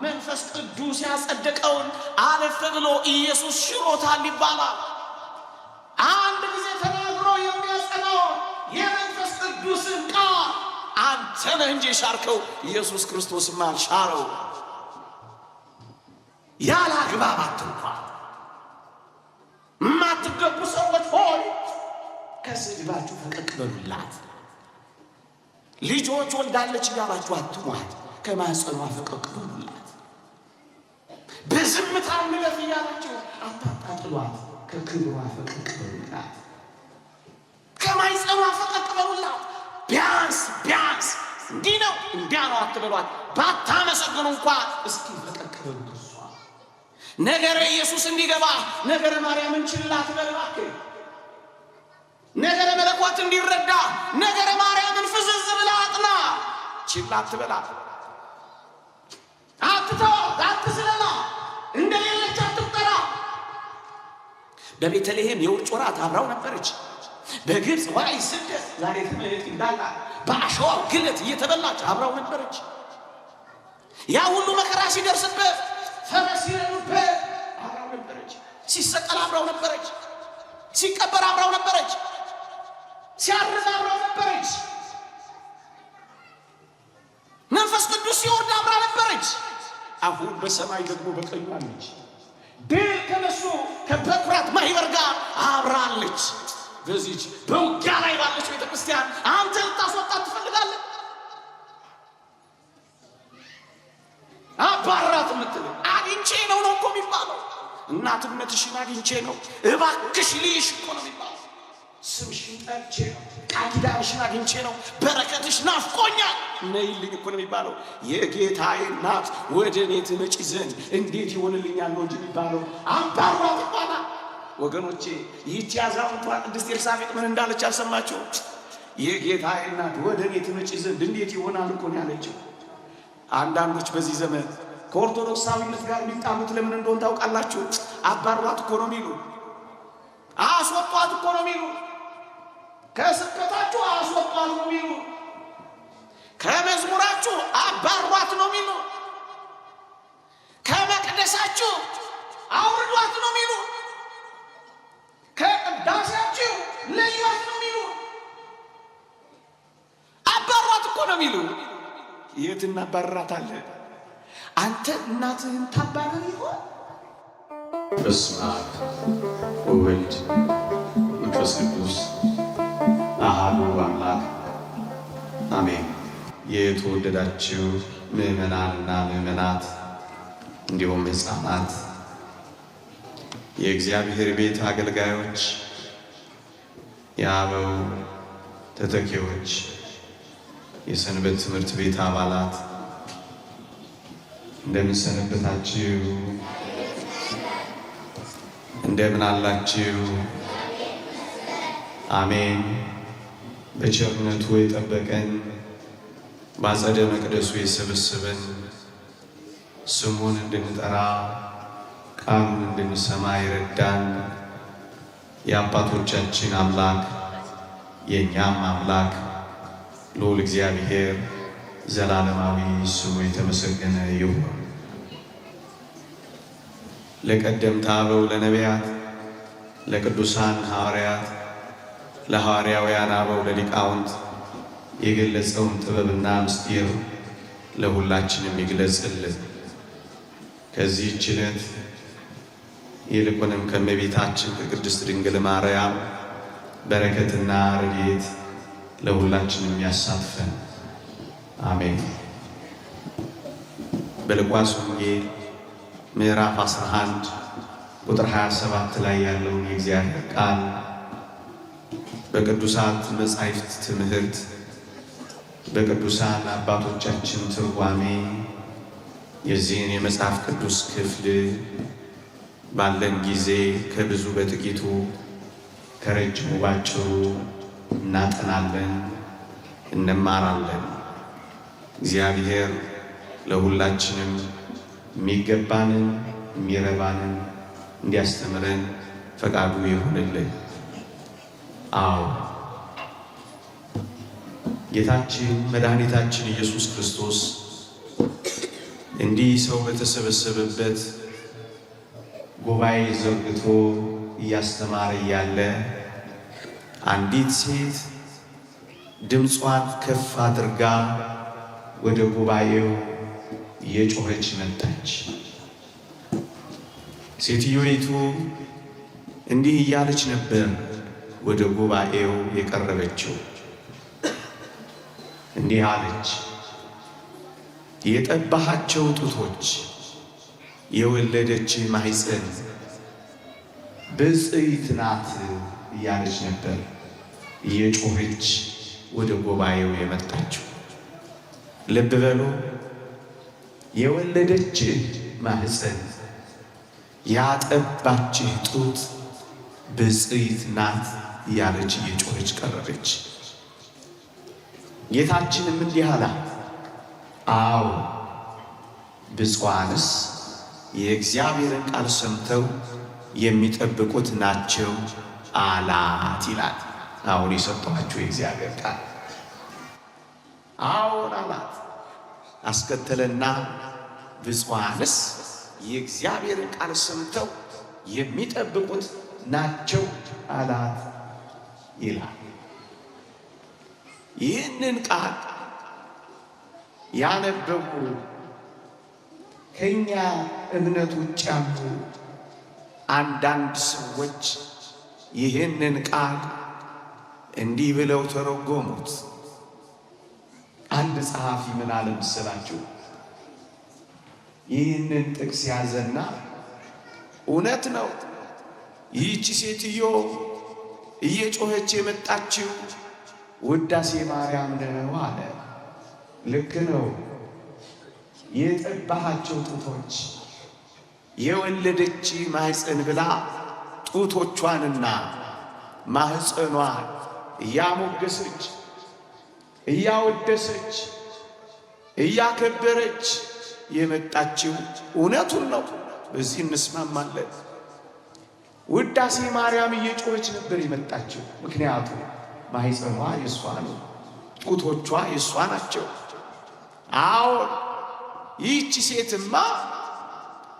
መንፈስ ቅዱስ ያጸደቀውን አለፍ ብሎ ኢየሱስ ሽሮታል ይባላል። አንድ ጊዜ ተናግሮ የሚያጸናው የመንፈስ ቅዱስን ቃል አንተ ነህ እንጂ ሻርከው ኢየሱስ ክርስቶስማ አልሻረው። ያለ አግባብ አትንኳት። የማትገቡ ሰዎች ሆይ ከስድባችሁ ፈቀቅ በሉላት። ልጆች ወልዳለች እያላችሁ አትሟት፣ ከማኅፀኗ ፈቀቅ በሉላት። በዝምታ እንለፍ እያላችሁ አታጣጥሏት፣ ከክብሯ ፈቀቅ በሉላት። ከማኅፀኗ ፈቀቅ በሉላት። ቢያንስ እንዲህ ነው እንዲያ ነው አትበሏት። ባታመሰግኑ እንኳን እስኪ ፈቀቅ በሉ። ነገረ ኢየሱስ እንዲገባ ነገረ ማርያምን ችላ አትበል እባክህ። ነገረ መለኮት እንዲረዳ ነገረ ማርያምን ፍዝዝ ብለህ አጥና። ችላ አትበላት፣ አትተዋት፣ አትስለላ፣ እንደሌለች አትቁጠራ። በቤተልሔም የውርጭ ወራት አብራው ነበረች። በግብፅ ዋይ ስደት ዛሬ ትምህርት እንዳላ በአሸዋው ግለት እየተበላች አብራው ነበረች። ያ ሁሉ መከራ ሲደርስበት ፈረስ ሲረዱበት አብራው ነበረች። ሲሰቀል አብራው ነበረች። ሲቀበር አብራው ነበረች። ሲያርግ አብራው ነበረች። መንፈስ ቅዱስ ሲወርድ አብራ ነበረች። አሁን በሰማይ ደግሞ በቀኙ አለች። ድል ከነሱ ከበኩራት ማህበር ጋር አብራለች። በዚች በውጊያ ላይ ባለች ቤተክርስቲያን አንተ ልታስወጣት ትፈልጋለህ? አባራት የምትለው አግኝቼ ነው እኮ የሚባለው። እናትነትሽን አግኝቼ ነው እባክሽ ልይሽ እኮ ነው የሚባለው። ስምሽን ጠርቼ ነው፣ ቃል ኪዳንሽን አግኝቼ ነው፣ በረከትሽ ናፍቆኛል ነይልኝ እኮ ነው የሚባለው። የጌታዬ እናት ወደ እኔ ትመጪ ዘንድ እንዴት ይሆንልኛል ነው እንጂ የሚባለው አባራት ይባላል። ወገኖቼ ይህች አዛውንቷ ቅድስት ኤልሳቤጥ ምን እንዳለች አልሰማችሁ? የጌታዬ እናት ወደ እኔ ትመጪ ዘንድ እንዴት ይሆናል እኮ ነው ያለችው። አንዳንዶች በዚህ ዘመን ከኦርቶዶክሳዊነት ጋር የሚጣሉት ለምን እንደሆነ ታውቃላችሁ? አባሯት እኮ ነው የሚሉ፣ አስወጧት እኮ ነው የሚሉ፣ ከስብከታችሁ አስወጧት ነው የሚሉ፣ ከመዝሙራችሁ አባሯት ነው የሚሉ፣ ከመቅደሳችሁ አውርዷት ነው የሚሉ፣ ከቅዳሴያችሁ ለዩዋት ነው የሚሉ፣ አባሯት እኮ ነው የሚሉ። የት እናባርራታለን? አንተ እናትህን ታባርር ይሆን? በስመ አብ ወወልድ ወመንፈስ ቅዱስ አሐዱ አምላክ አሜን። የተወደዳችሁ ምዕመናንና ምዕመናት እንዲሁም ሕፃናት፣ የእግዚአብሔር ቤት አገልጋዮች፣ የአበው ተተኪዎች፣ የሰንበት ትምህርት ቤት አባላት እንደምን ሰነበታችሁ? እንደምን አላችሁ? አሜን። በቸርነቱ የጠበቀን በአጸደ መቅደሱ የሰበሰበን ስሙን እንድንጠራ ቃሉን እንድንሰማ ይረዳን የአባቶቻችን አምላክ የእኛም አምላክ ልዑል እግዚአብሔር ዘላለማዊ ስሙ የተመሰገነ ይሁን። ለቀደምት አበው ለነቢያት፣ ለቅዱሳን ሐዋርያት፣ ለሐዋርያውያን አበው ለሊቃውንት የገለጸውን ጥበብና ምስጢር ለሁላችንም ይግለጽልን። ከዚህች ዕለት ይልቁንም ከእመቤታችን ከቅድስት ድንግል ማርያም በረከትና ረድኤት ለሁላችንም ያሳትፈን፣ አሜን። በሉቃስ ወንጌል ምዕራፍ 11 ቁጥር 27 ላይ ያለውን የእግዚአብሔር ቃል በቅዱሳት መጻሕፍት ትምህርት በቅዱሳን አባቶቻችን ትርጓሜ የዚህን የመጽሐፍ ቅዱስ ክፍል ባለን ጊዜ ከብዙ በጥቂቱ ከረጅሙ ባጭሩ እናጠናለን፣ እንማራለን። እግዚአብሔር ለሁላችንም የሚገባንን የሚረባንን እንዲያስተምረን ፈቃዱ ይሁንልን። አዎ ጌታችን መድኃኒታችን ኢየሱስ ክርስቶስ እንዲህ ሰው በተሰበሰበበት ጉባኤ ዘርግቶ እያስተማረ እያለ አንዲት ሴት ድምጿን ከፍ አድርጋ ወደ ጉባኤው እየጮኸች መጣች። ሴትዮይቱ እንዲህ እያለች ነበር ወደ ጉባኤው የቀረበችው። እንዲህ አለች፣ የጠባሃቸው ጡቶች፣ የወለደች ማኅፀን ብፅዕት ናት እያለች ነበር እየጮኸች ወደ ጉባኤው የመጣችው። ልብ በሉ፣ የወለደችህ ማኅፀን ያጠባችህ ጡት ብፅዕት ናት እያለች እየጮኸች ቀረበች። ጌታችንም እንዲህ አላት፣ አዎ ብፁዓንስ የእግዚአብሔርን ቃል ሰምተው የሚጠብቁት ናቸው አላት ይላል። አሁን የሰጠኋችሁ የእግዚአብሔር ቃል አዎን አላት። አስከተለና ብፁዓንስ የእግዚአብሔርን ቃል ሰምተው የሚጠብቁት ናቸው አላት ይላል። ይህንን ቃል ያነበቡ ከኛ እምነት ውጭ ያሉ አንዳንድ ሰዎች ይህንን ቃል እንዲህ ብለው ተረጎሙት። አንድ ጸሐፊ ምን አለ መሰላችሁ? ይህንን ጥቅስ ያዘና እውነት ነው ይህች ሴትዮ እየጮኸች የመጣችው ውዳሴ ማርያም ነው አለ። ልክ ነው። የጠባሃቸው ጡቶች፣ የወለደች ማኅፀን ብላ ጡቶቿንና ማኅፀኗን እያሞገሰች እያወደሰች እያከበረች የመጣችው እውነቱን ነው። በዚህ እንስማማለን። ውዳሴ ማርያም እየጮኸች ነበር የመጣችው። ምክንያቱም ማኅፀኗ የእሷ ነው፣ ጡቶቿ የእሷ ናቸው። አዎን ይህች ሴትማ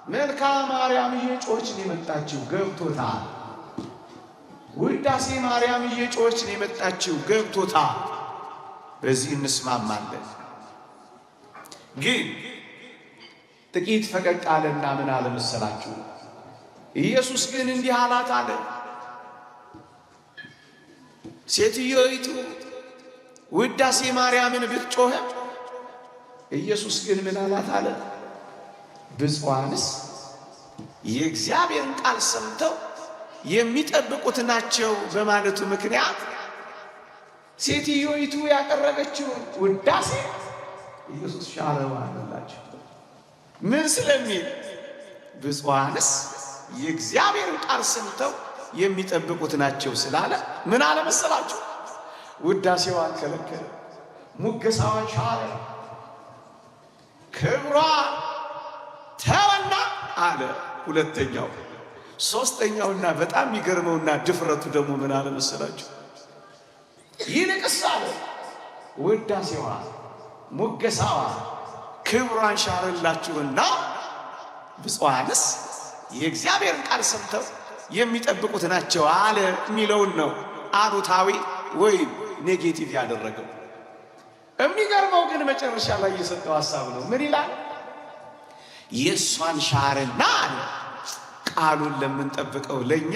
መልካ ማርያም እየጮኸች ነው የመጣችው፣ ገብቶታል። ውዳሴ ማርያም እየጮኸች ነው የመጣችው፣ ገብቶታል። በዚህ እንስማማለን። ግን ጥቂት ፈቀቅ አለና ምን አለ መሰላችሁ? ኢየሱስ ግን እንዲህ አላት አለ። ሴትዮይቱ ውዳሴ ማርያምን ብትጮኸም ኢየሱስ ግን ምን አላት አለ? ብፁዓንስ የእግዚአብሔርን ቃል ሰምተው የሚጠብቁት ናቸው በማለቱ ምክንያት ሴትዮይቱ ያቀረበችው ውዳሴ ኢየሱስ ሻረው አለላቸው። ምን ስለሚል? ብፁዓንስ የእግዚአብሔርን ቃል ሰምተው የሚጠብቁት ናቸው ስላለ ምን አለ መሰላችሁ? ውዳሴዋን ከለከለ፣ ሙገሳዋን ሻረ፣ ክብሯን ተወና አለ። ሁለተኛው ሶስተኛውና በጣም የሚገርመውና ድፍረቱ ደግሞ ምን አለ መሰላችሁ? ይልቅስ አለ ውዳሴዋን፣ ሙገሳዋን፣ ክብሯን ሻረላችሁና ብፁዓንስ የእግዚአብሔርን ቃል ሰምተው የሚጠብቁት ናቸው አለ የሚለውን ነው አሉታዊ ወይም ኔጌቲቭ ያደረገው። የሚገርመው ግን መጨረሻ ላይ የሰጠው ሐሳብ ነው። ምን ይላል? የእሷን ሻረና አለ ቃሉን ለምንጠብቀው ለእኛ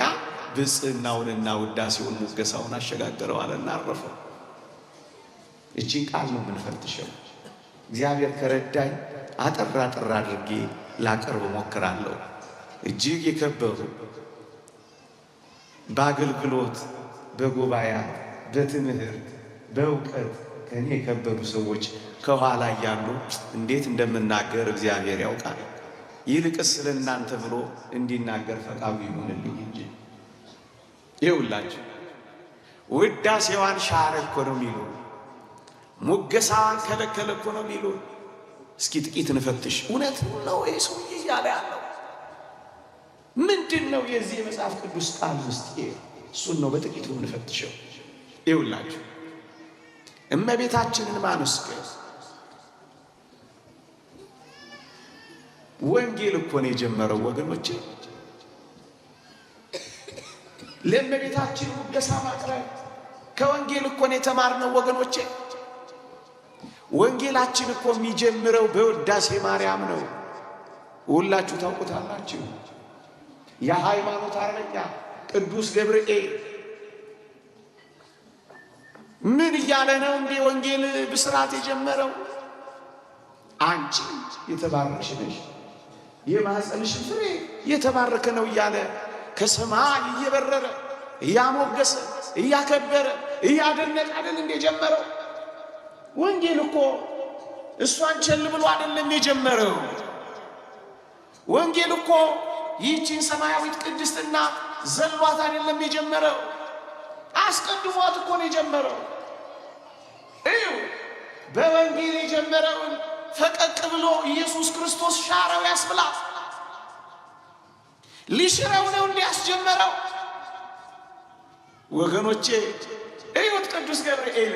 ብፅዕናውንና ውዳሴውን ሙገሳውን አሸጋገረው አለና አረፈው። እቺን ቃል ነው የምንፈትሸው። እግዚአብሔር ከረዳኝ አጠር አድርጌ ላቀርብ ሞክራለሁ። እጅግ የከበሩ በአገልግሎት በጉባኤያት በትምህርት በእውቀት ከኔ የከበሩ ሰዎች ከኋላ እያሉ እንዴት እንደምናገር እግዚአብሔር ያውቃል። ይልቅስ ስለ እናንተ ብሎ እንዲናገር ፈቃዱ ይሆንልኝ እንጂ። ይኸውላችሁ ውዳሴዋን ሻረ እኮ ነው የሚሉ፣ ሙገሳዋን ከለከለ እኮ ነው የሚሉ። እስኪ ጥቂት እንፈትሽ። እውነት ነው ይህ ሰውዬ እያለ ያለው ምንድን ነው? የዚህ የመጽሐፍ ቅዱስ ቃል ምስጢር እሱን ነው በጥቂቱ እንፈትሸው። ይኸውላችሁ እመቤታችንን ማመስገን ወንጌል እኮ ነው የጀመረው ወገኖቼ። ለእመቤታችን ሙገሳ ማቅረብ ከወንጌል እኮ ነው የተማርነው ወገኖቼ። ወንጌላችን እኮ የሚጀምረው በውዳሴ ማርያም ነው። ሁላችሁ ታውቁታላችሁ። የሃይማኖት አርበኛ ቅዱስ ገብርኤል ምን እያለ ነው እንዴ ወንጌል ብስራት የጀመረው? አንቺ የተባረክሽ ነሽ፣ የማኅፀንሽ ፍሬ የተባረከ ነው እያለ ከሰማይ እየበረረ እያሞገሰ እያከበረ እያደነቀ አይደል እንዴ ጀመረው? ወንጌል እኮ እሷን ቸል ብሎ አይደለም የጀመረው። ወንጌል እኮ ይህችን ሰማያዊት ቅድስትና ዘሏት አይደለም የጀመረው። አስቀድሟት እኮ ነው የጀመረው። እዩ በወንጌል የጀመረውን ፈቀቅ ብሎ ኢየሱስ ክርስቶስ ሻረው ያስብላት። ሊሽረው ነው እንዲያስጀመረው። ወገኖቼ እዩት ቅዱስ ገብርኤል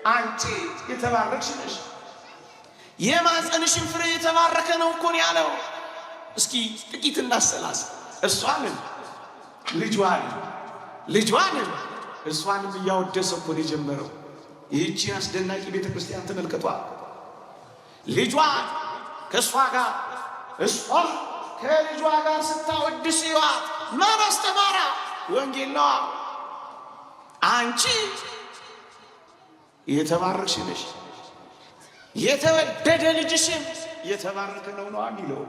አንቺ የተባረክሽ ነሽ፣ የማኅፀንሽን ፍሬ የተባረከ ነው እኮ ነው ያለው። እስኪ ጥቂት እናሰላስ። እሷንም ልጇንም እሷንም እያወደሰ እኮ ነው የጀመረው። ይህቺን አስደናቂ ቤተ ክርስቲያን ተመልከቷል። ልጇን ከእሷ ጋር እሷ ከልጇ ጋር ስታወድስ ይዋት ማን አስተማራ? ወንጌል ነዋ። አንቺ የተባረክሽ ነሽ፣ የተወደደ ልጅሽም የተባረከ ነው የሚለው።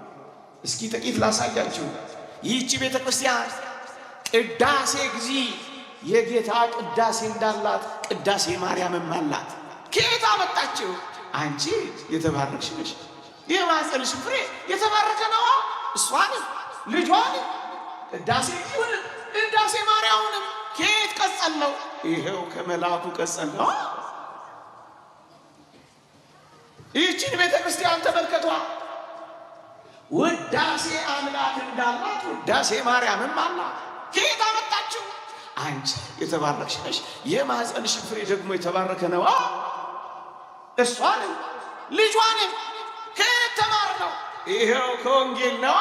እስኪ ጥቂት ላሳያችሁ። ይህቺ ቤተ ክርስቲያን ቅዳሴ ጊዜ የጌታ ቅዳሴ እንዳላት ቅዳሴ ማርያምም አላት። ከየት አመጣችው? አንቺ የተባረክሽ ነሽ፣ የማኅፀንሽ ፍሬ የተባረከ ነው። እሷንም ልጇንም ቅዳሴ ጊዜውንም ቅዳሴ ማርያምንም ከየት ቀጸል ነው? ይሄው ከመልአኩ ቀጸል ነው። ይህችን ቤተ ክርስቲያን ተመልከቷ። ውዳሴ አምላክ እንዳላት ውዳሴ ማርያምም አላት። ከየት አመጣችው? አንቺ የተባረክሽ ነሽ፣ የማኅፀንሽ ፍሬ ደግሞ የተባረከ ነው። እሷንም ልጇንም ከየት ተማርነው? ይሄው ከወንጌል ነው።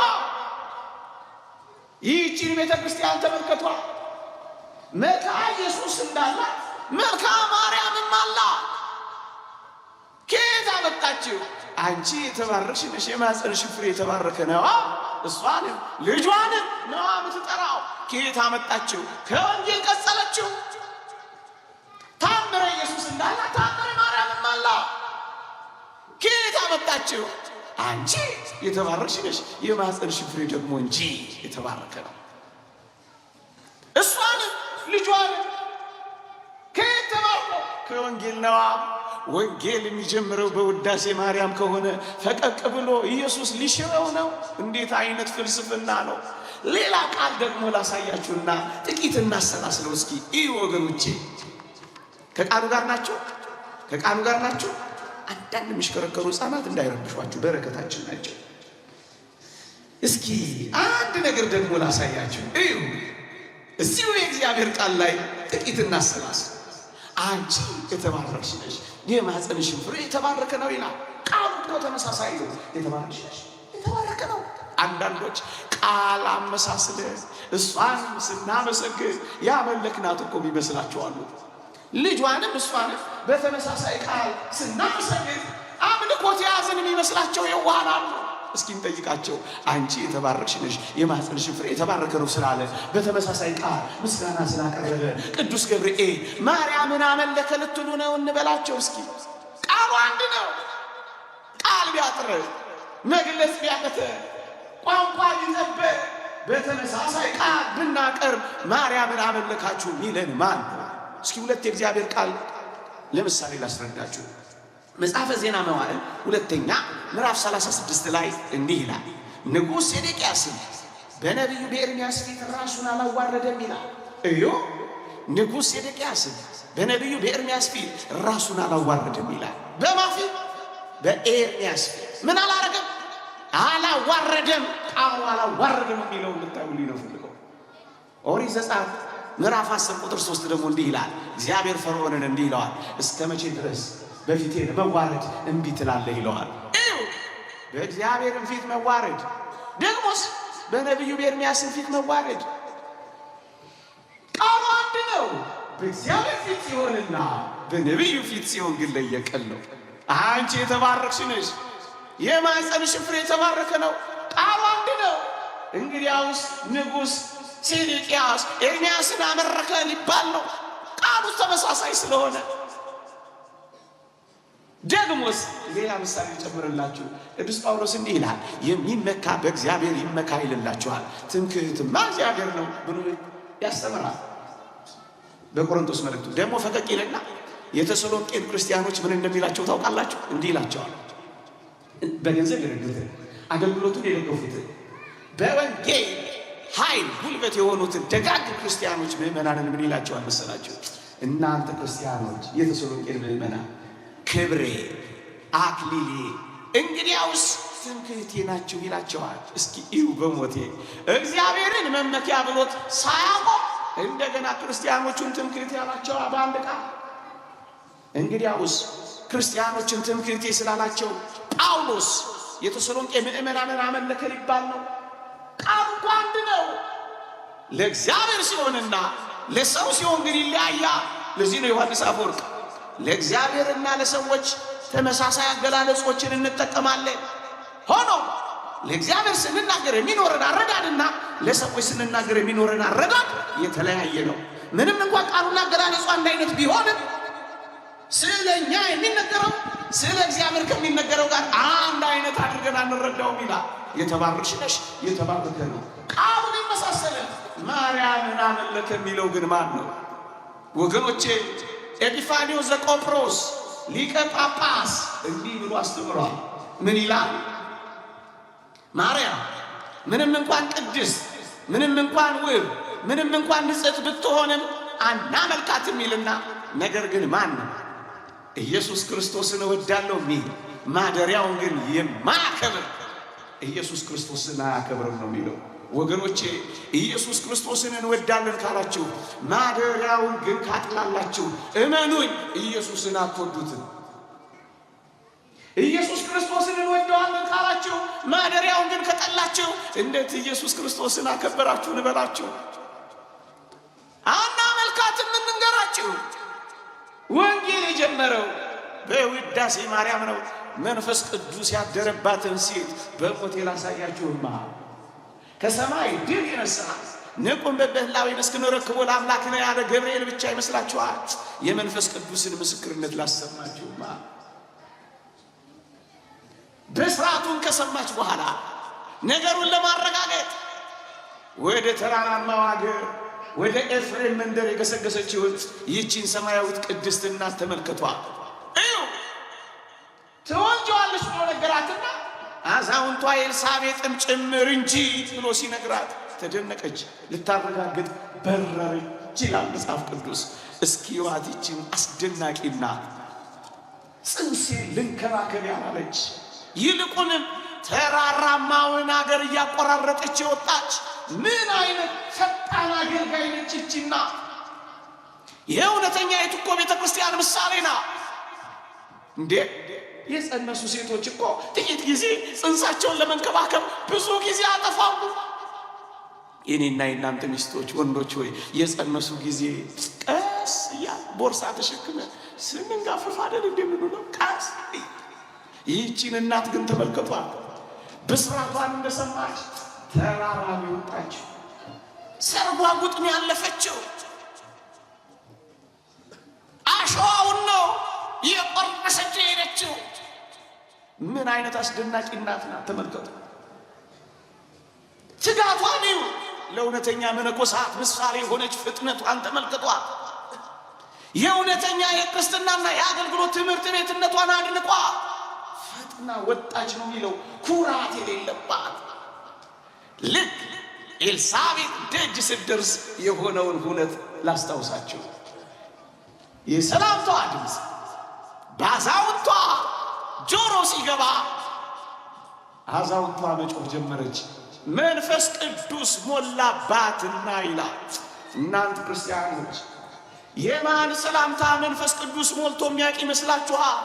ይህችን ቤተ ክርስቲያን ተመልከቷ። መልክዓ ኢየሱስ እንዳላት መልክዓ ማርያምም አላት። ከየት አመጣችው? አንቺ የተባረክሽ ነሽ፣ የማኅፀንሽ ፍሬ የተባረከ ነው። እሷንም ልጇንም ነው የምትጠራው። ከየት አመጣችው? ከወንጌል ቀጸለችው። ታምረ ኢየሱስ እንዳላት ታምረ ማርያምም አላት። ከየት አመጣችው? አንቺ የተባረክሽ ነሽ፣ የማኅፀንሽ ፍሬ ደግሞ እንጂ የተባረከ ነው። እሷንም ልጇንም ከየት ተማርነው? ከወንጌል ነዋ። ወንጌል የሚጀምረው በውዳሴ ማርያም ከሆነ ፈቀቅ ብሎ ኢየሱስ ሊሽረው ነው? እንዴት አይነት ፍልስፍና ነው! ሌላ ቃል ደግሞ ላሳያችሁና ጥቂት እናሰላስለው እስኪ። ይህ ወገኖቼ ከቃሉ ጋር ናቸው፣ ከቃሉ ጋር ናቸው። አንዳንድ የሚሽከረከሩ ሕፃናት እንዳይረብሿችሁ፣ በረከታችን ናቸው። እስኪ አንድ ነገር ደግሞ ላሳያችሁ። እዩ እዚሁ የእግዚአብሔር ቃል ላይ ጥቂት እናሰላስል። አንቺ የተባረክሽ ነሽ፣ የማኅፀንሽን ፍሬ የተባረከ ነው ይላል ቃሉ። እኮ ተመሳሳይ ነው። የተባረክሽ ነሽ፣ የተባረከ ነው። አንዳንዶች ቃል አመሳስለን እሷን ስናመሰግን ያመለክናት እኮ የሚመስላቸው አሉ። ልጇንም እሷንም በተመሳሳይ ቃል ስናመሰግን አምልኮት የያዝን የሚመስላቸው የዋሃን አሉ። እስኪ እንጠይቃቸው። አንቺ የተባረክሽ ነሽ፣ የማኅፀንሽን ፍሬ የተባረከ ነው ስላለ በተመሳሳይ ቃል ምስጋና ስላቀረበ ቅዱስ ገብርኤል ማርያምን አመለከ ልትሉ ነው እንበላቸው እስኪ። ቃሉ አንድ ነው። ቃል ቢያጥር መግለጽ ቢያቅት ቋንቋ ቢጠበቅ በተመሳሳይ ቃል ብናቀርብ ማርያምን አመለካችሁ ሚለን ማን ነው? እስኪ ሁለት የእግዚአብሔር ቃል ለምሳሌ ላስረዳችሁ። መጽሐፈ ዜና መዋዕል ሁለተኛ ምዕራፍ 36 ላይ እንዲህ ይላል፣ ንጉሥ ሴዴቅያስም በነቢዩ በኤርምያስ ፊት ራሱን አላዋረደም ይላል። እዩ ንጉሥ ሴዴቅያስም በነቢዩ በኤርምያስ ፊት ራሱን አላዋረደም ይላል። በማ ፊት? በኤርምያስ ፊት። ምን አላረገም? አላዋረደም። ቃሉ አላዋረደም የሚለው ልታዩልኝ ነው ፈልገው። ኦሪት ዘጸአት ምዕራፍ 10 ቁጥር 3 ደግሞ እንዲህ ይላል፣ እግዚአብሔር ፈርዖንን እንዲህ ይለዋል፣ እስከ መቼ ድረስ በፊቴ ለመዋረድ እምቢ ትላለህ ይለዋል። በእግዚአብሔርም ፊት መዋረድ፣ ደግሞስ በነቢዩ በኤርምያስም ፊት መዋረድ። ቃሉ አንድ ነው። በእግዚአብሔር ፊት ሲሆንና በነቢዩ ፊት ሲሆን ግን ለየቀል ነው። አንቺ የተባረክሽ ነሽ፣ የማኅፀንሽ ፍሬ የተባረከ ነው። ቃሉ አንድ ነው። እንግዲያውስ ንጉሥ ሴዴቅያስ ኤርምያስን አመረከ ሊባል ነው። ቃሉ ተመሳሳይ ስለሆነ ደግሞስ ሌላ ምሳሌ ጨምርላችሁ። ቅዱስ ጳውሎስ እንዲህ ይላል፣ የሚመካ በእግዚአብሔር ይመካ ይልላችኋል፣ ትምክህትማ እግዚአብሔር ነው ብሎ ያስተምራል። በቆሮንቶስ መልእክቱ ደግሞ ፈቀቅ ይልና የተሰሎንቄን ክርስቲያኖች ምን እንደሚላቸው ታውቃላችሁ? እንዲህ ይላቸዋል። በገንዘብ የረዱትን አገልግሎቱን የደገፉትን በወንጌል ኃይል ጉልበት የሆኑትን ደጋግ ክርስቲያኖች ምዕመናንን ምን ይላቸዋል መሰላችሁ? እናንተ ክርስቲያኖች የተሰሎንቄን ምዕመናን ክብሬ አክሊሌ እንግዲያውስ ትምክህቴ ናችሁ ይላቸዋል። እስኪ እዩ በሞቴ እግዚአብሔርን መመኪያ ብሎት ሳያቆም እንደገና ክርስቲያኖቹን ትምክህቴ ያላቸው በአንድ ቃል። እንግዲያውስ ክርስቲያኖችን ትምክህቴ ስላላቸው ጳውሎስ የተሰሎንቄ ምዕመናንን አመለከ ሊባል ነው። ቃሉ እኮ አንድ ነው። ለእግዚአብሔር ሲሆንና ለሰው ሲሆን ግን ይለያያል። ለዚህ ነው ዮሐንስ አፈወርቅ ለእግዚአብሔርና ለሰዎች ተመሳሳይ አገላለጾችን እንጠቀማለን። ሆኖም ለእግዚአብሔር ስንናገር የሚኖረን አረዳድና ለሰዎች ስንናገር የሚኖረን አረዳድ የተለያየ ነው። ምንም እንኳን ቃሉና አገላለጹ አንድ አይነት ቢሆንም ስለኛ የሚነገረው ስለ እግዚአብሔር ከሚነገረው ጋር አንድ አይነት አድርገን አንረዳውም ይላል። የተባረክሽ ነሽ፣ የተባረከ ነው። ቃሉን ይመሳሰላል። ማርያምን አመለከ የሚለው ግን ማን ነው ወገኖቼ? ኤጲፋኒዎስ ዘቆጵሮስ ሊቀ ጳጳስ እንዲህ ብሎ አስተምሯል። ምን ይላል? ማርያም ምንም እንኳን ቅድስት፣ ምንም እንኳን ውብ፣ ምንም እንኳን ንጽሕት ብትሆንም አናመልካትም ይልና ነገር ግን ማን ነው ኢየሱስ ክርስቶስን እወዳለሁ የሚል ማደሪያውን ግን የማያከብር ኢየሱስ ክርስቶስን አያከብርም ነው የሚለው። ወገኖቼ ኢየሱስ ክርስቶስን እንወዳለን ካላችሁ ማደሪያውን ግን ካጥላላችሁ እመኑኝ ኢየሱስን አትወዱትም። ኢየሱስ ክርስቶስን እንወደዋለን ካላችሁ ማደሪያውን ግን ከጠላችሁ እንዴት ኢየሱስ ክርስቶስን አከበራችሁ እንበላችሁ? አናመልካትም እንንገራችሁ። ወንጌል የጀመረው በውዳሴ ማርያም ነው። መንፈስ ቅዱስ ያደረባትን ሴት በሞቴ ላሳያችሁማ ከሰማይ ድል የነሳ ንቁም በበህላዊ እስክንረክቦ ለአምላክነ ያለ ገብርኤል ብቻ ይመስላችኋል? የመንፈስ ቅዱስን ምስክርነት ላሰማችሁማ። ብስራቱን ከሰማች በኋላ ነገሩን ለማረጋገጥ ወደ ተራራማው አገር ወደ ኤፍሬም መንደር የገሰገሰችውን ይህችን ሰማያዊት ቅድስት እናት ተመልከቷል። እዩ ትወልጂዋለሽ ብሎ ነገራትና አዛውንቷ ኤልሳቤጥም ጭምር እንጂ ብሎ ሲነግራት ተደነቀች። ልታረጋግጥ በረረች ይላል መጽሐፍ ቅዱስ። እስኪ ዋት ይህችን አስደናቂና ጽንሴ ልንከባከብ ያላለች ይልቁንም ተራራማውን አገር እያቆራረጠች የወጣች ምን አይነት ፈጣን አገልጋይ ነች ይህችና! የእውነተኛ የትኮ ቤተ ክርስቲያን ምሳሌ ናት እንዴ! የጸነሱ ሴቶች እኮ ጥቂት ጊዜ ጽንሳቸውን ለመንከባከብ ብዙ ጊዜ አጠፋሉ። የኔና የናንተ ሚስቶች ወንዶች ሆይ የጸነሱ ጊዜ ቀስ እያል ቦርሳ ተሸክመ ስንንጋፈፍ አይደል እንደምንለው ቀስ። ይህችን እናት ግን ተመልከቷል። ብስራቷን እንደሰማች ተራራ ወጣችው። ሰርጓ ጉጥም ያለፈችው አሸዋውን ነው የቆረሰች የሄደችው። ምን አይነት አስደናቂ እናት ናት! ተመልከቱ ትጋቷን። ለእውነተኛ መነኮሳት ምሳሌ የሆነች ፍጥነቷን ተመልከቷል። የእውነተኛ የክርስትናና የአገልግሎት ትምህርት ቤትነቷን አድንቋ ፈጥና ወጣች ነው የሚለው። ኩራት የሌለባት ልክ ኤልሳቤጥ ደጅ ስትደርስ የሆነውን ሁነት ላስታውሳችሁ። የሰላምታዋ ድምፅ በአዛውንቷ ጆሮ ሲገባ አዛውንቷ መጮህ ጀመረች። መንፈስ ቅዱስ ሞላባትና ይላል። እናንተ ክርስቲያኖች የማን ሰላምታ መንፈስ ቅዱስ ሞልቶ የሚያውቅ ይመስላችኋል?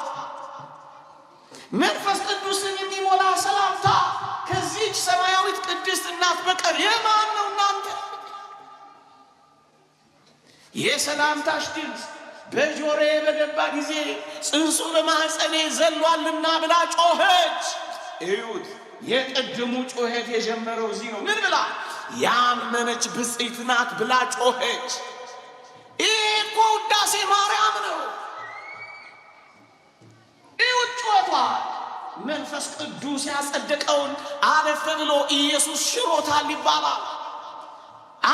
መንፈስ ቅዱስን የሚሞላ ሰላምታ እናት በቀር የማን ነው እናንተ? የሰላምታሽ ድምፅ በጆሮዬ በገባ ጊዜ ጽንሱ በማኅፀኔ ዘሏልና ብላ ጮኸች። እዩት፣ የቅድሙ ጮኸት የጀመረው እዚህ ነው። ምን ብላ? ያመነች ብፅዕት ናት ብላ ጮኸች። ይህ እኮ ውዳሴ ማርያም ነው። እዩት ጮቷ። መንፈስ ቅዱስ ያጸደቀውን አለፈ ብሎ ኢየሱስ ሽሮታል ይባላል።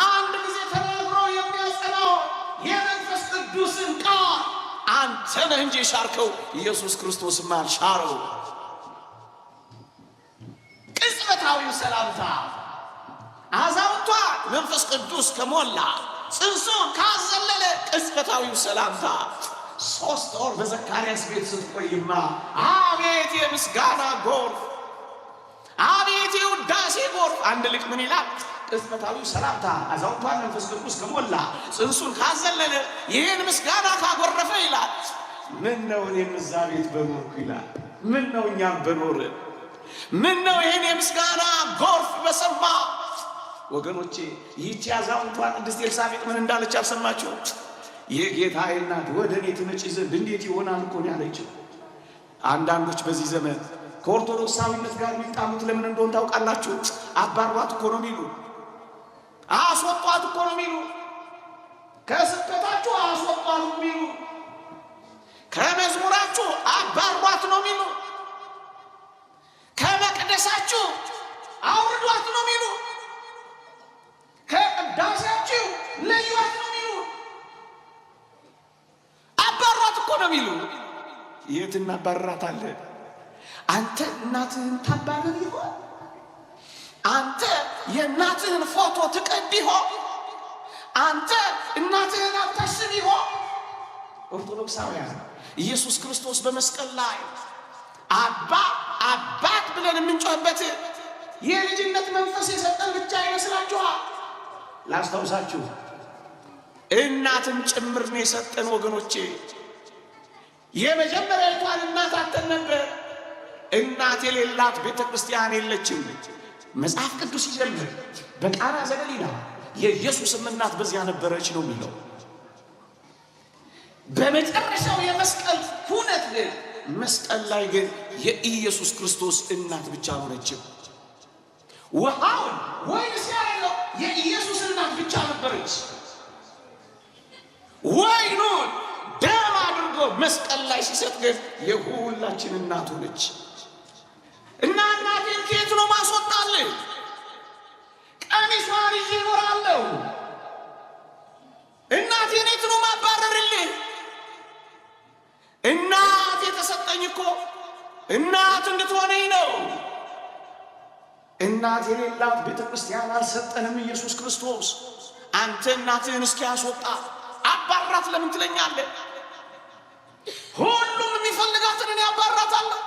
አንድ ጊዜ ተናግሮ የሚያጸናው የመንፈስ ቅዱስን ቃል አንተ ነህ እንጂ የሻርከው ኢየሱስ ክርስቶስማ አልሻረው። ቅጽበታዊው ሰላምታ አዛውንቷ መንፈስ ቅዱስ ከሞላ ጽንሱን ካዘለለ ቅጽበታዊው ሰላምታ 3 ወር በዘካርያስ ቤት ስትቆይማ አቤት የምስጋና ጎርፍ፣ አቤት የውዳሴ ጎርፍ። አንድ ልቅ ምን ይላል? ቅጽበታዊው ሰላምታ አዛውንቷን መንፈስ ቅዱስ ከሞላ ጽንሱን ካዘለለ ይህን ምስጋና ካጎረፈ ይላል። ምን ነው እኔም እዛ ቤት በኖርኩ ይላል። ምን ነው እኛም በኖርን። ምን ነው ይህን የምስጋና ጎርፍ በሰማ። ወገኖቼ ይህቺ አዛውንቷን ቅድስት ኤልሳቤጥ ምን እንዳለች አልሰማችሁ? የጌታዬ እናት ወደ እኔ ትመጪ ዘንድ እንዴት ይሆናል እኮ ነው ያለችው። አንዳንዶች በዚህ ዘመን ከኦርቶዶክሳዊነት ጋር የሚጣሙት ለምን እንደሆነ ታውቃላችሁ? አባሯት እኮ ነው የሚሉ፣ አስወጧት እኮ ነው የሚሉ፣ ከስብከታችሁ አስወጧት ነው የሚሉ፣ ከመዝሙራችሁ አባሯት ነው የሚሉ፣ ከመቅደሳችሁ አውርዷት ነው የሚሉ፣ ከቅዳሴያችሁ ለዩዋት ነው የሚሉ፣ አባሯት እኮ ነው የሚሉ። የት እናባርራታለን? አንተ እናትህን ታባርር ይሆን? አንተ የእናትህን ፎቶ ትቀድ ይሆን? አንተ እናትህን አታስብ ይሆን? ኦርቶዶክሳውያን ኢየሱስ ክርስቶስ በመስቀል ላይ አባት ብለን የምንጮህበት የልጅነት መንፈስ የሰጠን ብቻ ይመስላችኋል? ላስታውሳችሁ፣ እናትን ጭምር ነው የሰጠን ወገኖቼ። የመጀመሪያዊቷን እናት አተን ነበር። እናት የሌላት ቤተ ክርስቲያን የለችም። መጽሐፍ ቅዱስ ይጀምር በቃና ዘገሊላ የኢየሱስም እናት በዚያ ነበረች ነው የሚለው። በመጨረሻው የመስቀል ሁነት ግን መስቀል ላይ ግን የኢየሱስ ክርስቶስ እናት ብቻ ሆነችም። ውሃውን ወይን ሲያደርገው የኢየሱስ እናት ብቻ ነበረች። ወይኑን ደም አድርጎ መስቀል ላይ ሲሰጥ ግን የሁላችን እናት ሆነች። እና እናቴን ከየት ነው ማስወጣልህ? ቀሚሷን ይዤ እኖራለሁ። እናቴን የት ነው ማባረርልህ? እናት የተሰጠኝ እኮ እናት እንድትሆነኝ ነው። እናት የሌላት ቤተ ክርስቲያን አልሰጠንም ኢየሱስ ክርስቶስ። አንተ እናትህን እስኪ ያስወጣ አባራት ለምን ትለኛለህ? ሁሉም የሚፈልጋትን እኔ አባራታለሁ።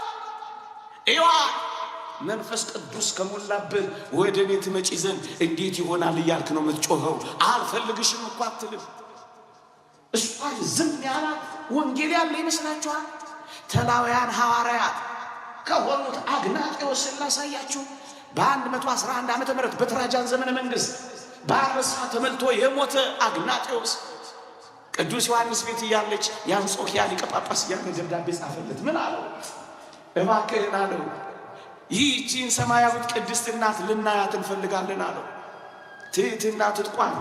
ይዋ መንፈስ ቅዱስ ከሞላብን ወደ እኔ ትመጪ ዘንድ እንዴት ይሆናል እያልክ ነው የምትጮኸው። አልፈልግሽም እኮ አትልም። እሷ ዝም ያላት ወንጌል ያለ ይመስላችኋል? ተላውያን ሐዋርያት ከሆኑት አግናጤዎስን ላሳያችሁ። በ111 ዓመተ ምህረት በትራጃን ዘመነ መንግስት በአንበሳ ተመልቶ የሞተ አግናጤዎስ ቅዱስ ዮሐንስ ቤት እያለች የአንጾኪያ ሊቀ ጳጳስ እያለ ደብዳቤ ጻፈለት። ምን አለው? እባክህን አለው ይህቺን ሰማያዊት ቅድስት እናት ልናያት እንፈልጋለን አለው። ትሕትና ትጥቋን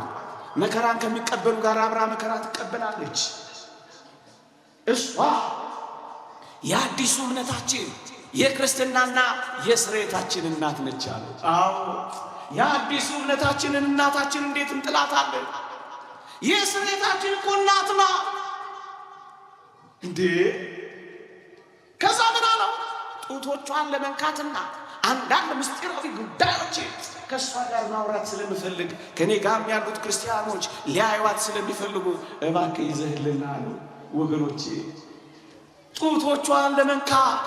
መከራን ከሚቀበሉ ጋር አብራ መከራ ትቀበላለች። እሷ የአዲሱ እምነታችን የክርስትናና የስርየታችን እናት ነች አለው። አዎ የአዲሱ እምነታችንን እናታችን እንዴት እንጥላታለን? የስርየታችን እኮ እናት ናት እንዴ! ከዛ ምን አለው? ጡቶቿን ለመንካትና አንዳንድ ምስጢራዊ ጉዳዮች ከእሷ ጋር ማውራት ስለምፈልግ ከኔ ጋር ያሉት ክርስቲያኖች ሊያዩዋት ስለሚፈልጉ እባክህ ይዘህልና አለው። ወገኖቼ ጡቶቿን ለመንካት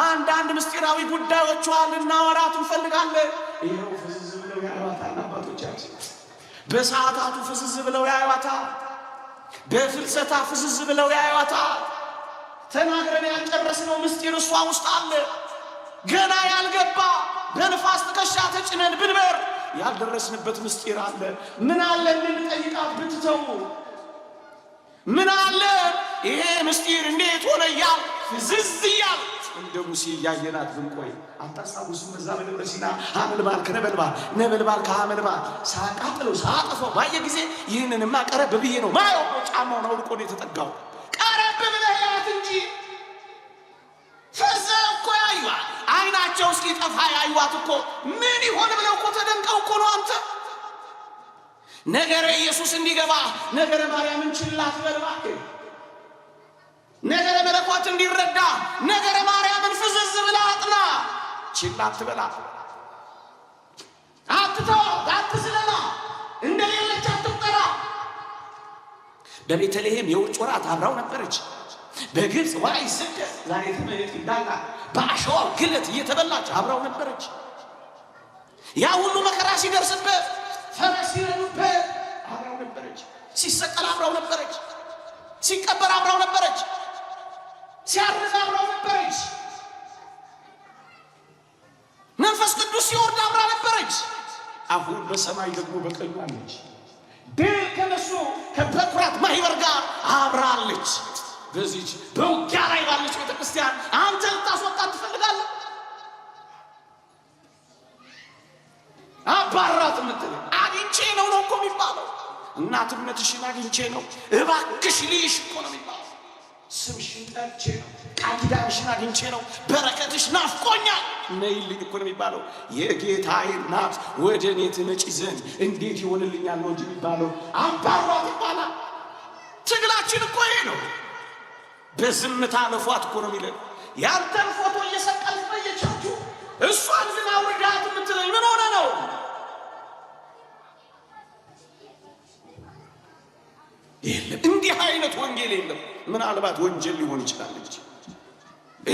አንዳንድ ምስጢራዊ ጉዳዮቿን ልናወራት እንፈልጋለን። ይኸው ፍዝዝ ብለው ያዩዋታል አባቶቻችን። በሰዓታቱ ፍዝዝ ብለው ያዩዋታል። በፍልሰታ ፍዝዝ ብለው ያዩዋታል። ተናግረን ያልጨረስነው ምስጢር እሷ ውስጥ አለ። ገና ያልገባ በንፋስ ትከሻ ተጭነን ብንበር ያልደረስንበት ምስጢር አለ። ምን አለ እንድንጠይቃት ብትተው? ምን አለ ይሄ ምስጢር እንዴት ሆነ እያል ፍዝዝ እያል እንደ ሙሴ እያየናት ብንቆይ አታስታውሱም? በዛ በደብረ ሲና ሐመልማል ከነበልባል ነበልባል ከሐመልማል ሳቃጥለው ሳጠፋው ባየ ጊዜ ይህንንማ ቀረብ ብዬ ነው ማየው። ጫማውን አውልቆ ነው የተጠጋው። ቀረብ ብለህ ያት እንጂ ፈዘ እኮ ያዩዋት፣ አይናቸው እስኪጠፋ ያዩዋት እኮ ምን ይሆን ብለው እኮ ተደንቀው እኮ ነው። አንተ ነገረ ኢየሱስ እንዲገባ ነገረ ማርያምን ችላ ትበል እባክህ። ነገረ መለኮት እንዲረዳ ነገረ ማርያምን ፍዝዝ ብላ አጥና። ችላ አትበላ፣ አትተው፣ አትስለላ፣ እንደሌለች አትቁጠራ። በቤተልሔም የውጭ ወራት አብራው ነበረች። በግብፅ ዋይ ስደት ዛሬ ትምህርት እንዳላ በአሸዋው ግለት እየተበላች አብራው ነበረች። ያ ሁሉ መከራ ሲደርስበት ፈረስ ሲረዱበት አብራው ነበረች። ሲሰቀል አብራው ነበረች። ሲቀበር አብራው ነበረች። ሲያርዝ አብራው ነበረች። መንፈስ ቅዱስ ሲወርድ አብራ ነበረች። አሁን በሰማይ ደግሞ በቀኙ አለች። ድል ከነሱ ከበኩራት ማህበር ጋር አብራለች። በዚች በውጊያ ላይ ባለች ቤተክርስቲያን አንተ ልታስወጣት ትፈልጋለህ? አባራት የምትል አግኝቼ ነው እኮ የሚባለው። እናትነትሽን አግኝቼ ነው እባክሽ ልይሽ እኮ ነው የሚባለው። ስምሽን ጠርቼ ነው፣ ቃል ኪዳንሽን አግኝቼ ነው፣ በረከትሽ ናፍቆኛል ነይልኝ እኮ ነው የሚባለው። የጌታዬ እናት ወደ እኔ ትመጪ ዘንድ እንዴት ይሆንልኛል ነው እንጂ የሚባለው አባሯት ይባላል። ትግላችን እኮ ይሄ ነው። በዝምታ ለፏት እኮ ነው የሚለን። ያንተን ፎቶ እየሰቀልክ በየቸርቹ እሷን ግን አውርዳት የምትለኝ ምን ሆነ ነው? የለም እንዲህ አይነት ወንጌል የለም። ምናልባት ወንጀል ሊሆን ይችላል እንጂ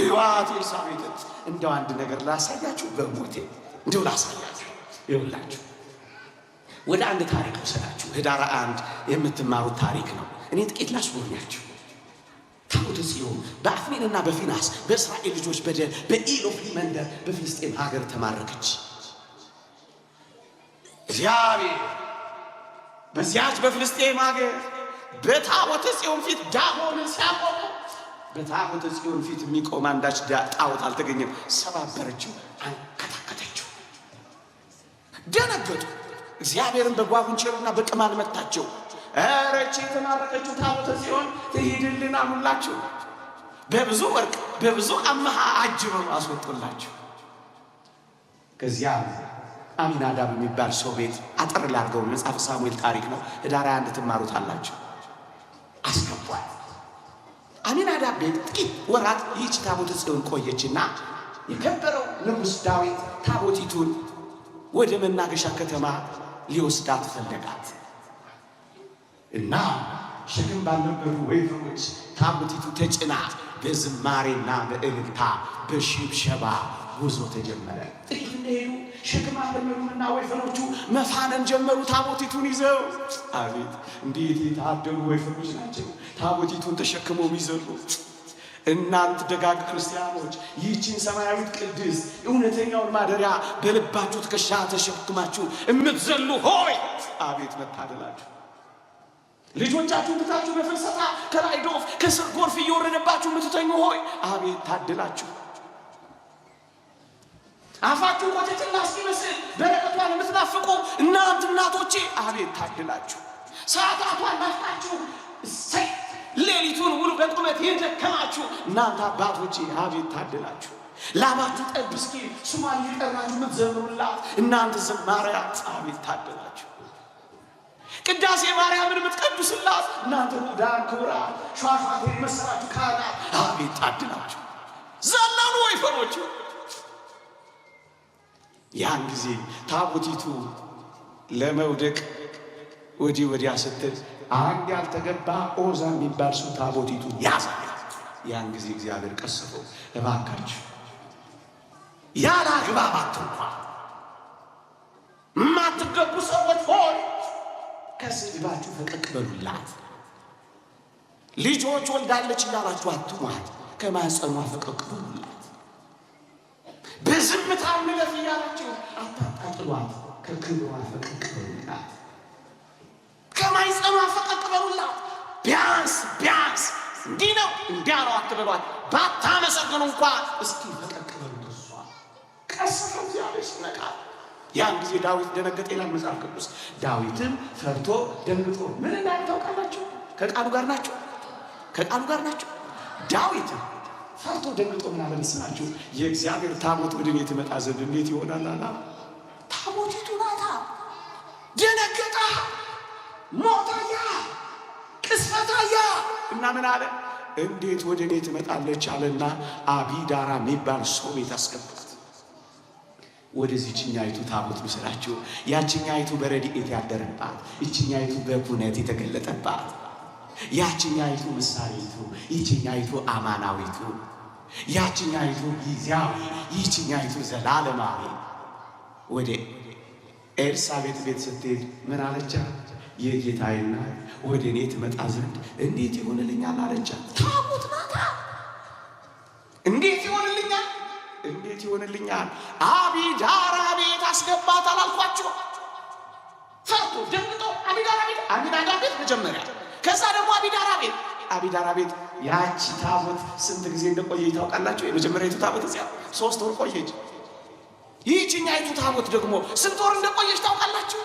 እዋት ኤልሳቤጥን እንደው አንድ ነገር ላሳያችሁ፣ በሞቴ እንደው ላሳያችሁ። ይኸውላችሁ ወደ አንድ ታሪክ ወሰዳችሁ። ህዳር 1 የምትማሩት ታሪክ ነው። እኔ ጥቂት ላስጎብኛችሁ። ታቦተ ጽዮን በአፍኒንና በፊናስ በእስራኤል ልጆች በደል በኢሎፍሊ መንደር በፍልስጤም ሀገር ተማረከች። እግዚአብሔር በዚያች በፍልስጤም ሀገር በታቦተ ጽዮን ፊት ዳጎንን ሲያቆሙ በታቦተ ጽዮን ፊት የሚቆም አንዳች ጣዖት አልተገኘም። ሰባበረችው፣ አንከታከተችው። ደነገጡ። እግዚአብሔርን በጓጉንቸሩና በቅማል መታቸው። እረቼ የተማረከችው ታቦተ ጽዮን ትሂድልን አሉላቸው። በብዙ ወርቅ በብዙ አመሃ አጅበው አስወጡላቸው። ከዚያ አሚናዳብ የሚባል ሰው ቤት አጠር ላድርገው፣ መጽሐፈ ሳሙኤል ታሪክ ነው። ህዳር 1 ትማሩታላችሁ። አስገቧል። አሚናዳብ ቤት ጥቂት ወራት ይህች ታቦተ ጽዮን ቆየችና የከበረው ንጉሥ ዳዊት ታቦቲቱን ወደ መናገሻ ከተማ ሊወስዳት ፈለጋት እና ሸክም ባልነበሩ ወይፈኖች ታቦቲቱ ተጭና በዝማሬና በእልልታ በሽብሸባ ጉዞ ተጀመረ። ጥቂት እንደሄዱ ሸክም አልነበሩምና ወይፈኖቹ መፋነን ጀመሩ ታቦቲቱን ይዘው። አቤት እንዴት የታደሉ ወይፈኖች ናቸው ታቦቲቱን ተሸክመው የሚዘሉ። እናንት ደጋግ ክርስቲያኖች ይህችን ሰማያዊት ቅድስት እውነተኛውን ማደሪያ በልባችሁ ትከሻ ተሸክማችሁ የምትዘሉ ሆይ አቤት መታደላችሁ። ልጆቻችሁ ትታችሁ በፍልሰታ ከላይ ዶፍ ከስር ጎርፍ እየወረደባችሁ የምትተኙ ሆይ አቤት ታድላችሁ። አፋችሁ ቆጭትና እስኪመስል በረከቷን የምትናፍቁ እናንት እናቶቼ አቤት ታድላችሁ። ሰዓታቷን ናፍቃችሁ እሰይ ሌሊቱን ሙሉ በቁመት የደከማችሁ እናንተ አባቶቼ አቤት ታድላችሁ። ላባችሁ ጠብ እስኪ ስሟን እየጠራችሁ የምትዘምሩላት እናንተ ዘማሪያት አቤት ታድላችሁ። ቅዳሴ ማርያምን የምትቀድሱላት እናንተ ዳን ክቡራት ሸዋሸዋት የመሰላችሁ ካህናት አቤት ታድላችሁ። ዘላኑ ወይፈኖቹ ያን ጊዜ ታቦቲቱ ለመውደቅ ወዲህ ወዲያ ስትል አንድ ያልተገባ ኦዛ የሚባል ሰው ታቦቲቱ ያዛል። ያን ጊዜ እግዚአብሔር ቀስፎ እባካችሁ ያለ አግባብ አትንኳ፣ የማትገቡ ሰዎች ሆይ ከስድባችሁ ፈቀቅ በሉላት። ልጆች ወልዳለች እያላችሁ አትሟት፣ ከማህፀኗ ፈቀቅ በሉላት። በዝምታ እንለፍ እያላችሁ አታጣጥሏት፣ ከክብሯ ፈቀቅ በሉላት፣ ከማይጸኗ ፈቀቅ በሉላት። ቢያንስ እንዲህ ነው እንዲያ ነው አትበሏት። ባታመሰግኑ እንኳ እስኪ ፈቀቅ በሉት። እሷ ቀሰፈ እግዚአብሔር ሲነቃ ያን ጊዜ ዳዊት ደነገጠ ይላል መጽሐፍ ቅዱስ። ዳዊትም ፈርቶ ደንግጦ ምን እንዳለ ታውቃላችሁ? ከቃሉ ጋር ናቸው። ዳዊት ፈርቶ ደንግጦ ምን አለ መሰላችሁ? የእግዚአብሔር ታቦት ወደ እኔ ትመጣ ዘንድ እንዴት ይሆናል አላ። ታቦቲቱ ናታ። ደነገጠ፣ ሞታያ፣ ቅስፈታያ እና ምን አለ? እንዴት ወደ እኔ ትመጣለች አለና አቢዳራ የሚባል ሰው ቤት አስገባት። ወደዚህ ችኛይቱ ታቦት ምስላችሁ፣ ያችኛይቱ በረድኤት ያደረባት፣ ይችኛይቱ በኩነት የተገለጠባት፣ ያችኛይቱ ምሳሌቱ፣ ይችኛይቱ አማናዊቱ፣ ያችኛይቱ ጊዜያዊ፣ ይችኛይቱ ዘላለማዊ። ወደ ኤልሳቤጥ ቤት ስትሄድ ምን አለቻት? የጌታዬ እናት ወደ እኔ ትመጣ ዘንድ እንዴት ይሆንልኛል አለቻት። ታቦት ናታ። እንዴት ይሆንልኛል? አቢዳራ ቤት አስገባት አላልኳቸው? ፈርቶ ደንግጦ አቢዳራ ቤት መጀመሪያ፣ ከዛ ደግሞ አቢዳራ ቤት ያቺ ታቦት ስንት ጊዜ እንደቆየች ታውቃላችሁ? የመጀመሪያዊቱ ታቦት እዚያ 3 ወር ቆየች። ይህችኛይቱ ታቦት ደግሞ ስንት ወር እንደቆየች ታውቃላችሁ?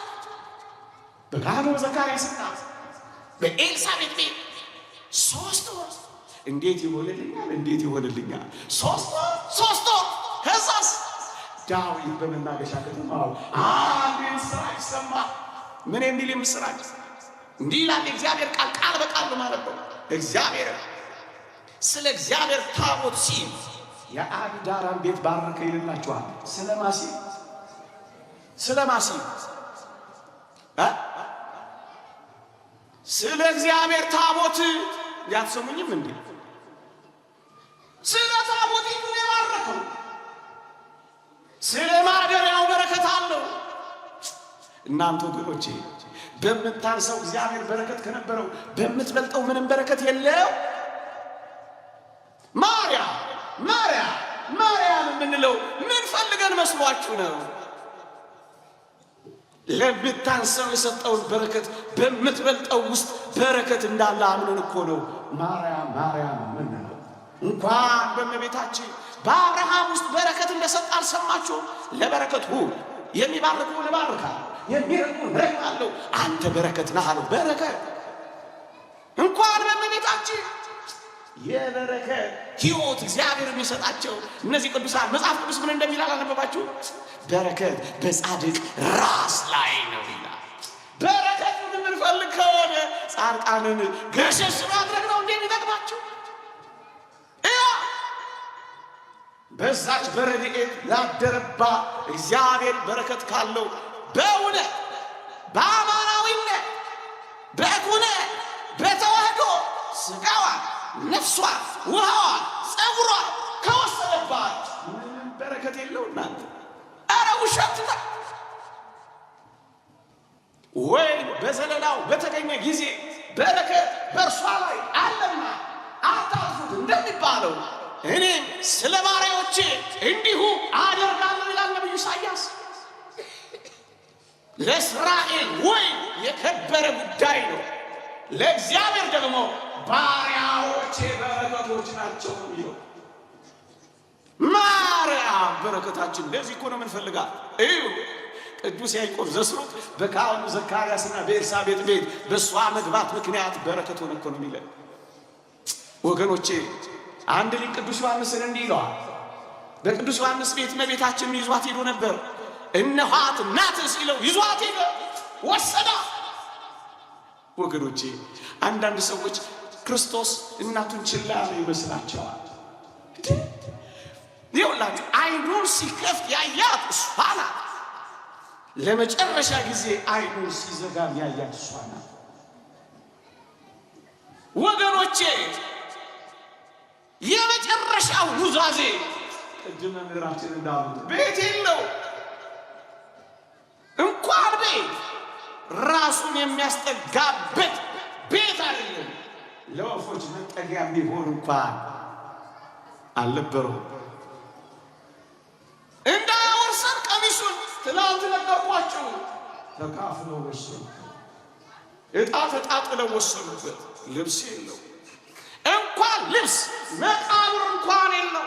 በካህኑ ዘካርያስና በኤልሳቤጥ ቤት 3 ወር። እንዴት ይሆንልኛል? 3 ወር። ከዛስ ዳዊት በመናገሻ ከተማው አንድ ምስራች ሰማ። ምን የሚል ምስራች? እንዲህ ይላል የእግዚአብሔር ቃል በቃል ማለት ነው። እግዚአብሔር ስለ እግዚአብሔር ታቦት ሲል የአቢዳራን ቤት ባረከ ይልላችኋል። ስለማሲ ስለ እግዚአብሔር ታቦት ያትሰሙኝም እንዴ? ስለ ታቦቲቱ የባረከው፣ ስለ ማደሪያው በረከት አለው። እናንተ ወገኖቼ በምታንሰው እግዚአብሔር በረከት ከነበረው በምትበልጠው ምንም በረከት የለው። ማርያም የምንለው ምን ፈልገን መስሏችሁ ነው? ለምታንሰው የሰጠውን በረከት በምትበልጠው ውስጥ በረከት እንዳለ አምነን እኮ ነው ማርያም የምንለው። እንኳን በእመቤታችን በአብርሃም ውስጥ በረከት እንደሰጠ አልሰማችሁ? ለበረከቱ የሚባርኩን እባርካለሁ፣ የሚረግሙን እረግማለሁ፣ አንተ በረከት ነህ አለው። በረከት እንኳን በእመቤታችን የበረከት ሕይወት እግዚአብሔር የሚሰጣቸው እነዚህ ቅዱሳን መጽሐፍ ቅዱስ ምን እንደሚል አላነበባችሁ? በረከት በጻድቅ ራስ ላይ ነው ይላል። በረከት የምንፈልግ ከሆነ ጻድቃንን ገሸሽ ማድረግ ነው እንደሚጠቅማችሁ። በዛች በረድኤት ላደረባ እግዚአብሔር በረከት ካለው በእውነት በአማናዊነት በኩነት በተዋህዶ ስጋዋ ነፍሷ ውሃዋ ጸጉሯ ከወሰደባት ምንም በረከት የለው። እናንተ አረ ውሸት ነው ወይ? በዘለላው በተገኘ ጊዜ በረከት በእርሷ ላይ አለና አታጥፉት እንደሚባለው እኔም ስለ ባሪያዎቼ እንዲሁ አደርጋለሁ ይላል ነቢዩ ኢሳያስ። ለእስራኤል ወይ የከበረ ጉዳይ ነው፣ ለእግዚአብሔር ደግሞ ባሪያዎቼ በረከቶች ናቸው የሚለው። ማርያም በረከታችን ለዚህ እኮ ነው የምንፈልጋት። እዩ ቅዱስ ያዕቆብ ዘስሩግ በካህኑ ዘካርያስና በኤልሳቤጥ ቤት በእሷ መግባት ምክንያት በረከት ሆነ እኮ ነው የሚለን ወገኖቼ። አንድ ሊቅ ቅዱስ ዮሐንስን እንዲህ ይለዋል። በቅዱስ ዮሐንስ ቤት እመቤታችንን ይዟት ሄዶ ነበር። እነኋት እናትህ ሲለው ይዟት ሄዶ ወሰዳ። ወገኖቼ አንዳንድ ሰዎች ክርስቶስ እናቱን ችላ ያለ ይመስላቸዋል። ይኸውላችሁ አይኑን ሲከፍት ያያት እሷ ናት። ለመጨረሻ ጊዜ አይኑን ሲዘጋም ያያት እሷ ናት። ወገኖቼ የመጨረሻው ኑዛዜ ቅድም መምህራችን እንዳሉት ቤት የለው እንኳን ቤት ራሱን የሚያስጠጋበት ቤት አይደለም። ለወፎች መጠጊያ የሚሆን እንኳን አልነበረው። እንዳያወርሰን ቀሚሱን ትናንት ነገርኳችሁ። ተካፍለው ወሰዱ። ዕጣ ተጣጥለው ወሰዱበት። ልብስ የለው፣ እንኳን ልብስ መቃብር እንኳን የለው።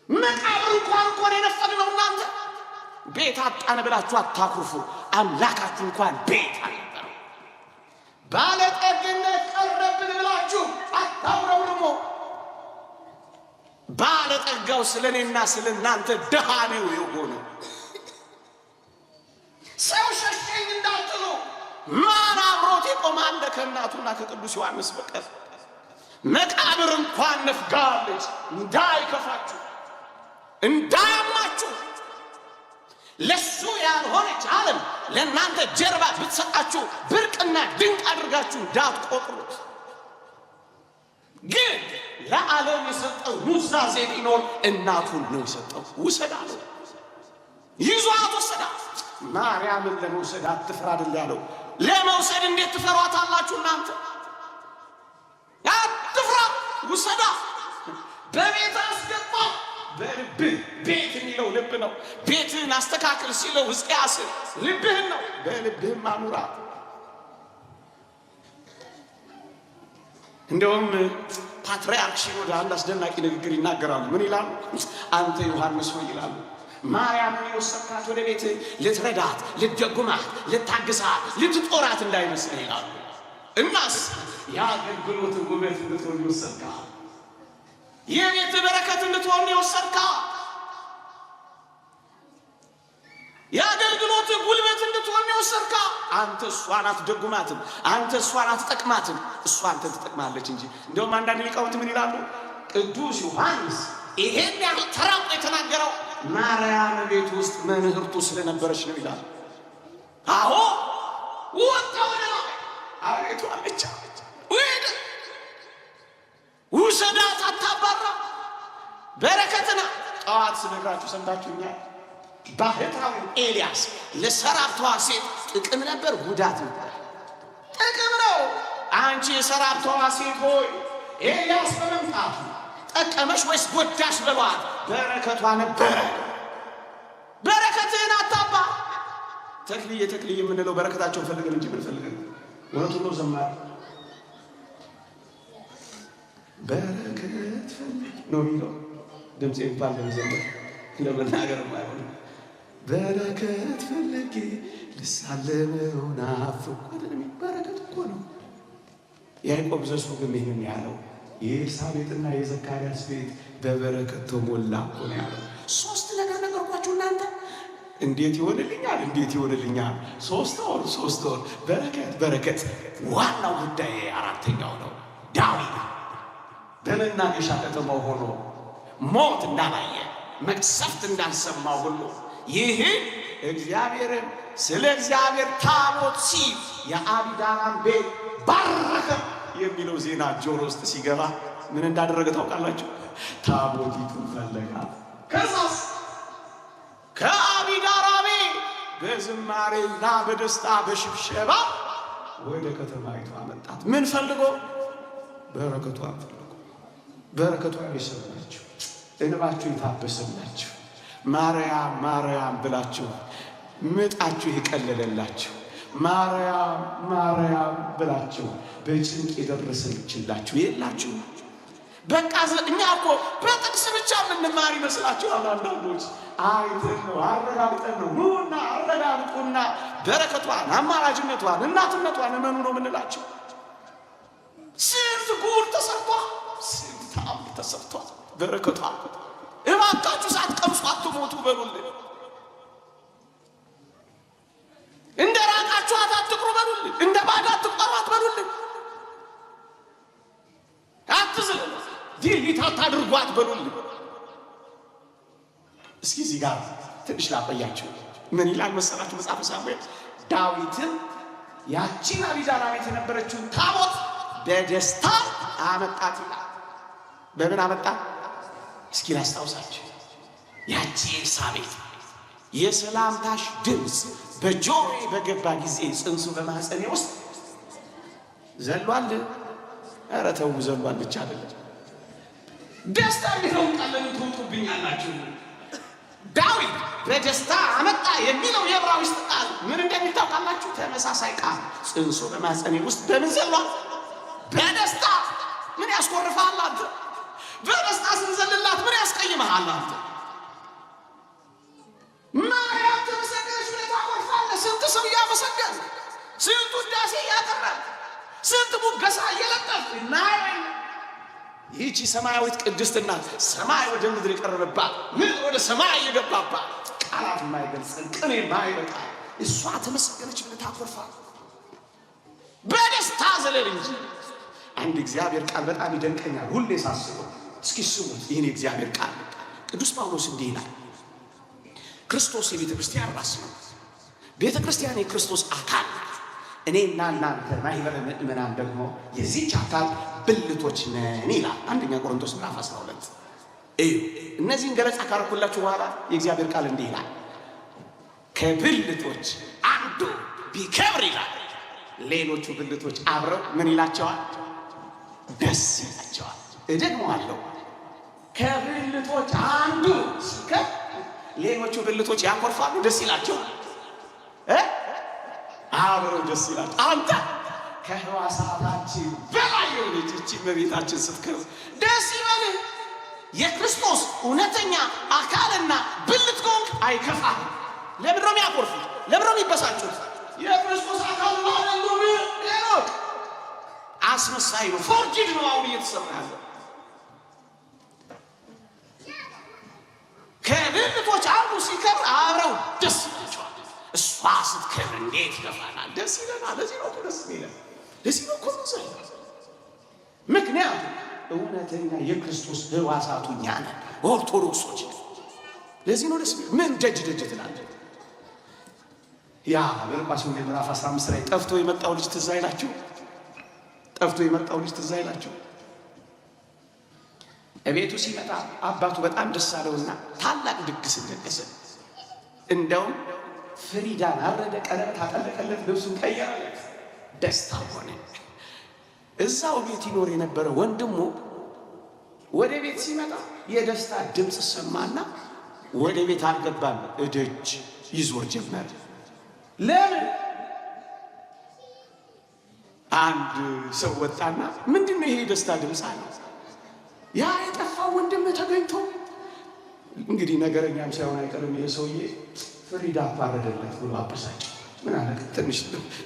መቃብር እንኳን የነፈግነው እናንተ ቤት አጣን ብላችሁ አታኩርፉ። አምላካችሁ እንኳን ቤት አልነበረው። ባለጠግነት ቀረብን ብላችሁ አታውረምርሙ። ባለጠጋው ስለኔና ስለናንተ ድሃ ነው የሆነው። ሰው ሸሸኝ እንዳትሉ። ማን አብሮት የቆማለ ከእናቱና ከቅዱስ ዮሐንስ በቀር? መቃብር እንኳን ነፍጋለች። እንዳይከፋችሁ እንዳያማችሁ። ለሱ ያልሆነች ዓለም ለእናንተ ጀርባ ብትሰጣችሁ ብርቅና ድንቅ አድርጋችሁ እንዳትቆጥሩት። ግን ለዓለም የሰጠው ኑዛዜ ቢኖር እናቱን ነው የሰጠው። ውሰድ አለው። ይዟት ወሰዳት። ማርያምን ለመውሰድ አትፍራ አይደል ያለው? ለመውሰድ እንዴት ትፈሯታላችሁ እናንተ? አትፍራ፣ ውሰዳ። በቤት አስገባ። በልብህ ቤት የሚለው ልብ ነው። ቤትህን አስተካክል ሲለው ሕዝቅያስ ልብህን ነው። በልብህም አኑራት። እንደውም ፓትርያርክ ሲኖዳ አንድ አስደናቂ ንግግር ይናገራሉ። ምን ይላሉ? አንተ ዮሐንስ ሆይ ይላሉ፣ ማርያምን የወሰድካት ወደ ቤት ልትረዳት፣ ልትደጉማት፣ ልታግሳት፣ ልትጦራት እንዳይመስል ይላሉ። እናስ የአገልግሎት ውበት እንድትሆን የወሰድካት፣ የቤት በረከት እንድትሆን የወሰድካት፣ የአገልግሎት ጉልበት እንድትሆን የወሰድካት አንተ እሷን አትደጉማትም፣ አንተ እሷን አትጠቅማትም፣ እሷ አንተ ትጠቅማለች እንጂ። እንደውም አንዳንድ ሊቃውንት ምን ይላሉ? ቅዱስ ዮሐንስ ይሄን ያህል ተራቆ የተናገረው ማርያም ቤት ውስጥ መምህርቱ ስለነበረች ነው ይላል። አዎ ወጣ ወደ ነው አቤቱ አለች ወደ ውሰዳት፣ አታባራ። በረከትና ጠዋት ስነግራችሁ ሰምታችሁኛል። ባህታዊ ኤልያስ ለሰራፕቷ ሴት ጥቅም ነበር ጉዳት ነበር? ጥቅም ነው። አንቺ የሰራፕቷ ሴት ሆይ ኤልያስ በመምጣቱ ጠቀመሽ ወይስ ጎዳሽ በሏት። በረከቷ ነበረ። በረከትህን አታባ። ተክልዬ የምንለው በረከታቸውን ፈልገን እንጂ ምን ፈልገን? እውነቱን ነው። ዘማሪ በረከት ፈልግ ነው የሚለው። ድምፅ የሚባል ለመዘመር ለመናገር ማይሆን በረከት ፈልጌ ልሳለመው ናፍቆት። በረከት እኮ ነው። ያዕቆብ ዘሱግም ይህን ያለው የኤልሳቤጥና የዘካርያስ ቤት በበረከት ተሞላ እኮ ነው ያለው። ሶስት ነገር ነገርኳችሁ እናንተ። እንዴት ይሆንልኛል? እንዴት ይሆንልኛል? ሶስት ወር በረከት። ዋናው ጉዳይ አራተኛው ነው። ዳዊት በመናገሻ ከተማው ሆኖ ሞት እንዳላየ መቅሰፍት እንዳልሰማው ሁሉ ይህ እግዚአብሔርን ስለ እግዚአብሔር ታቦት ሲል የአቢዳራን ቤት ባረከ የሚለው ዜና ጆሮ ውስጥ ሲገባ ምን እንዳደረገ ታውቃላችሁ? ታቦቲቱን ፈለጋት። ከዛስ ከአቢዳራ ቤት በዝማሬና በደስታ በሽብሸባ ወደ ከተማይቱ አመጣት። ምን ፈልጎ? በረከቷን ፈልጎ። በረከቷን የሰማችሁ እንባችሁ የታበሰላችሁ ማርያም ማርያም ብላችሁ ምጣችሁ የቀለለላችሁ ማርያም ብላችሁ በጭንቅ የደረሰችላችሁ የላችሁ? በቃ እኛ እኮ በጥቅስ ብቻ የምንማር ይመስላችኋል አንዳንዶች። አይተን ነው አረጋግጠን ነው ኑና አረጋግጡና በረከቷን፣ አማላጅነቷን፣ እናትነቷን እመኑ ነው የምንላቸው። ስንት ጉድ ተሰርቷል፣ ስንት ተአምር ተሰርቷል። በረከቷ እባካችሁ ሳትቀምሱ አትሞቱ በሉልን። እንደ ራቃችኋት አትቅሩ በሉልን። እንደ ባዳ አትቁጠሯት በሉልን። አትዝለሉ፣ ዲሊት አታድርጓት በሉልን። እስኪ እዚህ ጋር ትንሽ ላቆያችሁ። ምን ይላል መሰላችሁ መጽሐፈ ሳሙኤል? ዳዊትም ያቺን አቢዳራ ቤት የነበረችውን ታቦት በደስታ አመጣት ይላል። በምን አመጣት? እስኪ ላስታውሳችሁ። ያቺ ኤልሳቤጥ የሰላምታሽ ድምፅ በጆሮዬ በገባ ጊዜ ጽንሱ በማህፀኔ ውስጥ ዘሏል። ኧረ ተው፣ ዘሏል ብቻ አይደለም፣ ደስታ ቢሆን ቃልን ትውጡብኛላችሁ። ዳዊት ዳዊት በደስታ አመጣ የሚለው የዕብራይስጥ ቃል ምን እንደሚታወቃላችሁ? ተመሳሳይ ቃል ጽንሱ በማኅፀኔ ውስጥ በምን ዘሏል? በደስታ። ምን ያስኮርፋል አንተ? በደስታ ስንዘልላት ምን ያስቀይመሃል አንተ? ማርያም ተመሰገነች ብለህ ታኮርፋለህ። ስንት ሰው እያመሰገን፣ ስንት ውዳሴ እያቀረብ፣ ስንት ሙገሳ እየለጠፍ ይህቺ ሰማያዊት ቅድስት እናት ሰማይ ወደ ምድር የቀረበባት ምድር ወደ ሰማይ የገባባት ቃላት የማይገልጽን ቅኔ የማይበቃ እሷ ተመሰገነች ብለህ ታኮርፋለህ። በደስታ ዘለል እንጂ። አንድ እግዚአብሔር ቃል በጣም ይደንቀኛል ሁሌ ሳስበው። እስኪ ስሙት ይህን የእግዚአብሔር ቃል። ቅዱስ ጳውሎስ እንዲህ ይላል፣ ክርስቶስ የቤተ ክርስቲያን ራስ ነው፣ ቤተ ክርስቲያን የክርስቶስ አካል ናት፣ እኔና እናንተ ማኅበረ ምእመናን ደግሞ የዚህች አካል ብልቶች ነን ይላል። አንደኛ ቆሮንቶስ ምዕራፍ 12። እዩ እነዚህን ገለጻ ካረኩላችሁ በኋላ የእግዚአብሔር ቃል እንዲህ ይላል፣ ከብልቶች አንዱ ቢከብር ይላል፣ ሌሎቹ ብልቶች አብረው ምን ይላቸዋል? ደስ ይላቸዋል። እደግመዋለሁ፣ ከብልቶች አንዱ ሲከብር ሌሎቹ ብልቶች ያኮርፋሉ፣ ደስ ይላቸዋል። አብረው ደስ ይላቸዋል። አንተ ከሕዋሳታችን በላይ የሆነች እቺ እመቤታችን ስትከብር ደስ ይበልህ። የክርስቶስ እውነተኛ አካልና ብልት ከሆንክ አይከፋም። ለምን ነው የሚያኮርፉት? ለምን ነው የሚበሳጩት? የክርስቶስ አካል ማለት ነው። ሄኖክ አስመሳይ ነው፣ ፎርጅድ ነው አሁን እየተሰራ ያለው። ከብልቶች አንዱ ሲከብር አብረው ደስ ይላቸዋል። እሷ ስትከብር እንዴት ይከፋናል? ደስ ይለናል። ለዚህ ነው ደስ ይለናል። ለዚህ ነው ኮንሰል። ምክንያቱም እውነተኛ የክርስቶስ ሕዋሳቱ እኛ ነን ኦርቶዶክሶች። ለዚህ ነው ደስ ምን ደጅ ትላለህ? ያ በሉቃስ ወንጌል ምዕራፍ 15 ላይ ጠፍቶ የመጣው ልጅ ትዝ አይላችሁ? ጠፍቶ የመጣው ልጅ ትዝ አይላችሁ? እቤቱ ሲመጣ አባቱ በጣም ደስ አለውና ታላቅ ድግስ እንደገሰ። እንደውም ፍሪዳን አረደ፣ ቀለበት አጠለቀለት፣ ልብሱን ቀየረለት፣ ደስታ ሆነ። እዛው ቤት ይኖር የነበረ ወንድሙ ወደ ቤት ሲመጣ የደስታ ድምፅ ሰማና ወደ ቤት አልገባም፣ እደጅ ይዞር ጀመር። ለምን? አንድ ሰው ወጣና ምንድነው ይሄ ደስታ ድምፅ አለ። ያ የጠፋው ወንድም ተገኝቶ እንግዲህ ነገረኛም ሳይሆን አይቀርም ይሄ ሰውዬ ፍሪዳ አባረደለት ብሎ አበሳጭ። ምን አለ ትንሽ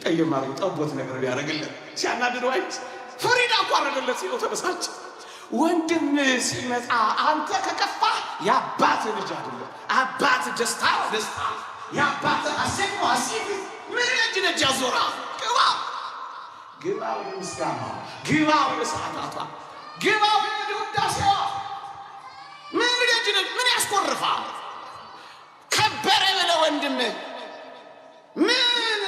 ጠየም አድርጎ ጠቦት ነገር ቢያደርግለት ሲያናድደው አይደል? ፍሪዳ አባረደለት ሲለው ተበሳጭ። ወንድም ሲመጣ አንተ ከከፋ የአባት ልጅ አይደለም። አባት ደስታ ደስታ፣ የአባት ሐሴት ነው ሐሴት። ምን ነጅ ያዞራ? ግባ ግባ ወደ ምስጋና፣ ግባ ወደ ሰዓታቷ፣ ግባ ወደ ውዳሴዋ። ምን ምን ያስቆርፋል? ከበረ ብለህ ወንድምህ ምን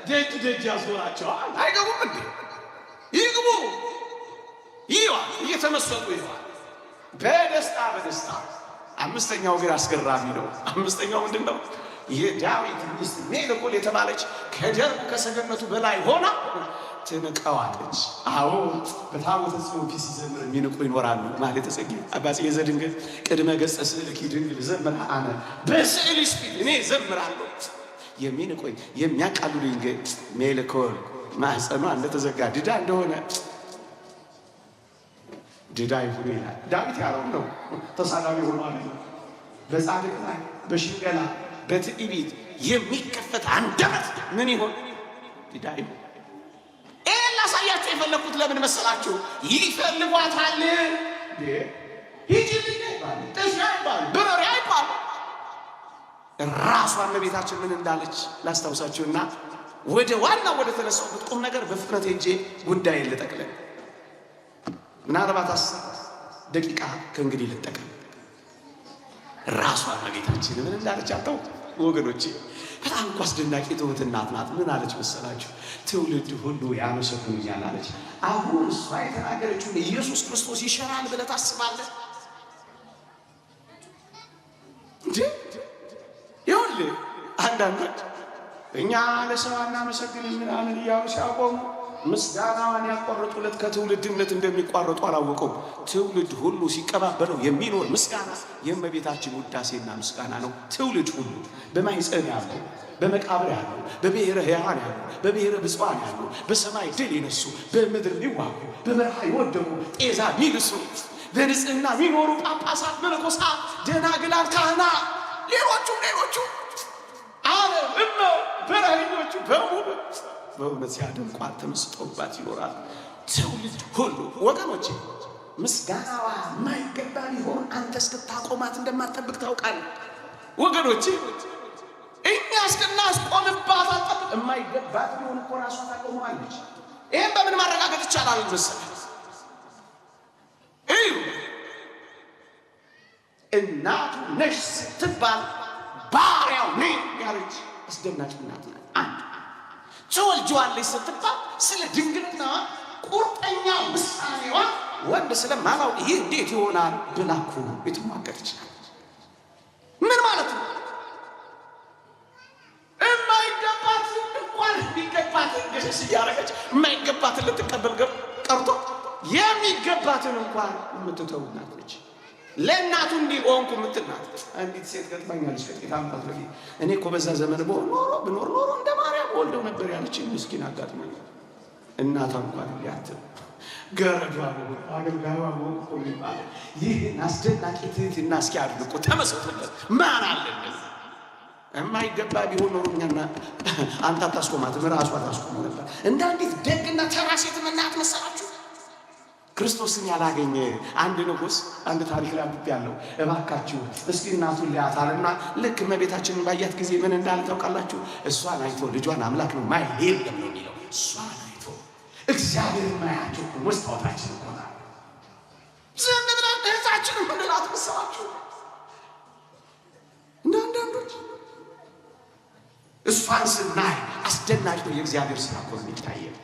ደጅ ያዞራቸዋል? አይገቡም እንዴ? ይግቡ። ይዋል እየተመሰጡ ይዋል በደስታ በደስታ። አምስተኛው ግን አስገራሚ ነው። አምስተኛው ምንድን ነው? የዳዊት ሚስት ሜልኮል የተባለች ከደርቡ ከሰገነቱ በላይ ሆና ትንቀዋለች። አዎ በታቦተ ጽዮን ፊት ሲዘምር የሚንቁ ይኖራሉ። ማኅሌተ ጽጌ አባ ጽጌ ዘድንግል ቅድመ ገጸ ስዕልኪ ድንግል ዘምር አነ፣ በስዕልሽ ፊት እኔ ዘምራለሁ። የሚንቁኝ የሚያቃልሉኝ ግን ሜልኮል ማኅፀኗ እንደተዘጋ ድዳ እንደሆነ ድዳ ይሁን ይላል ዳዊት። ያለው ነው ተሳዳቢ ሆኖ አለ። በጻድቅ ላይ በሽንገላ በትዕቢት የሚከፈት አንደበት ምን ይሆን? ድዳ ይሁን። ይሄን ላሳያችሁ የፈለኩት ለምን መሰላችሁ? ይፈልጓታል። ሂጂልኝ አይባል፣ ጥሽ አይባል፣ ብረሪ አይባል። ራሷን እመቤታችን ምን እንዳለች ላስታውሳችሁና ወደ ዋናው ወደ ተነሳሁበት ቁም ነገር በፍጥነት ሄጄ ጉዳይን ልጠቅልል። ምናልባት 10 ደቂቃ ከእንግዲህ ልጠቀም። ራሷን እመቤታችን ምን እንዳለች አታውቁ ወገኖቼ? በጣም እኮ አስደናቂ ትሁት እናት ናት። ምን አለች መሰላችሁ? ትውልድ ሁሉ ያመሰግኑኛል አለች። አሁን እሷ የተናገረችውን ኢየሱስ ክርስቶስ ይሸራል ብለህ ታስባለህ እንዴ? ይኸውልህ አንዳንዶች እኛ ለሰው አናመሰግንም ምናምን እያሉ ሲያቆሙ ምስጋናዋን ያቋረጡለት ከትውልድ እምነት እንደሚቋረጡ አላወቁም። ትውልድ ሁሉ ሲቀባበለው የሚኖር ምስጋና የእመቤታችን ውዳሴና ምስጋና ነው። ትውልድ ሁሉ በማኅፀን ያሉ፣ በመቃብር ያሉ፣ በብሔረ ሕያዋን ያሉ፣ በብሔረ ብፁዓን ያሉ፣ በሰማይ ድል የነሱ፣ በምድር የሚዋጉ፣ በበረሃ የወደቁ፣ ጤዛ የሚልሱ፣ በንጽሕና የሚኖሩ ጳጳሳት፣ መነኮሳት፣ ደናግላን፣ ካህናት፣ ሌሎቹ እመ በረሃኞቹ በሙሉ በእውነት ሲያደንቋት ተመስጠውባት ይኖራል። ትውልድ ሁሉ ወገኖቼ ምስጋናዋ ማይገባ ቢሆን አንተ እስክታቆማት እንደማትጠብቅ ታውቃለህ። ወገኖቼ እኛ እስክናስቆምባት አትጠብቅ። የማይገባት ቢሆን እኮ ራሷ ታቆመዋለች። ይህም በምን ማረጋገጥ ይቻላል መሰለህ? እዩ እናቱ ነሽ ስትባል ባሪያው ነኝ ያለች አስደናቂ እናት ናት። አንድ ትወልጂዋለሽ ስትባል ስለ ድንግልና ቁርጠኛ ውሳኔዋ ወንድ ስለማላውቅ ይህ እንዴት ይሆናል ብላ እኮ የተሟገተች ናት። ምን ማለት ነው? የማይገባትን እንኳን የሚገባትን ገሸሽ እያደረገች የማይገባትን ልትቀበል ቀርቶ የሚገባትን እንኳን የምትተው እናት ነች። ለእናቱ እንዲህ ሆንኩ የምትል ናት። አንዲት ሴት ገጥማኛለች ከጥቂት ዓመታት በፊት። እኔ እኮ በዛ ዘመን ብኖር ኖሮ እንደ ማርያም ወልደው ነበር ያለች ምስኪን አጋጥማኛል። እናቷ እንኳን ያትም ገረዷ አገልጋዩዋ ሆንኩ የሚባለው ይህን አስደናቂ ትህትና እስኪ አድንቁ፣ ተመስጡለት። ማን አለን የማይገባ ቢሆን ኖሮ እኛና አንተ አታስቆማትም፣ ራሷ ታስቆመው ነበር። እንደ አንዲት ደግና ተራ ሴት እናት መሰላችሁ? ክርስቶስን ያላገኘ አንድ ንጉሥ አንድ ታሪክ ላይ አንብቤ ያለው እባካችሁ እስኪ እናቱን ሊያታልና ልክ እመቤታችንን ባያት ጊዜ ምን እንዳለ ታውቃላችሁ? እሷን አይቶ ልጇን አምላክ ነው ማይ የለም ነው የሚለው። እሷን አይቶ እግዚአብሔር ማያቸው መስታወታችን ይሆናል። ዝም ብለን እህታችን ምንላት መሰላችሁ? እንደ አንዳንዶች እሷን ስናይ አስደናቂ ነው የእግዚአብሔር ስራ እኮ የሚታየው።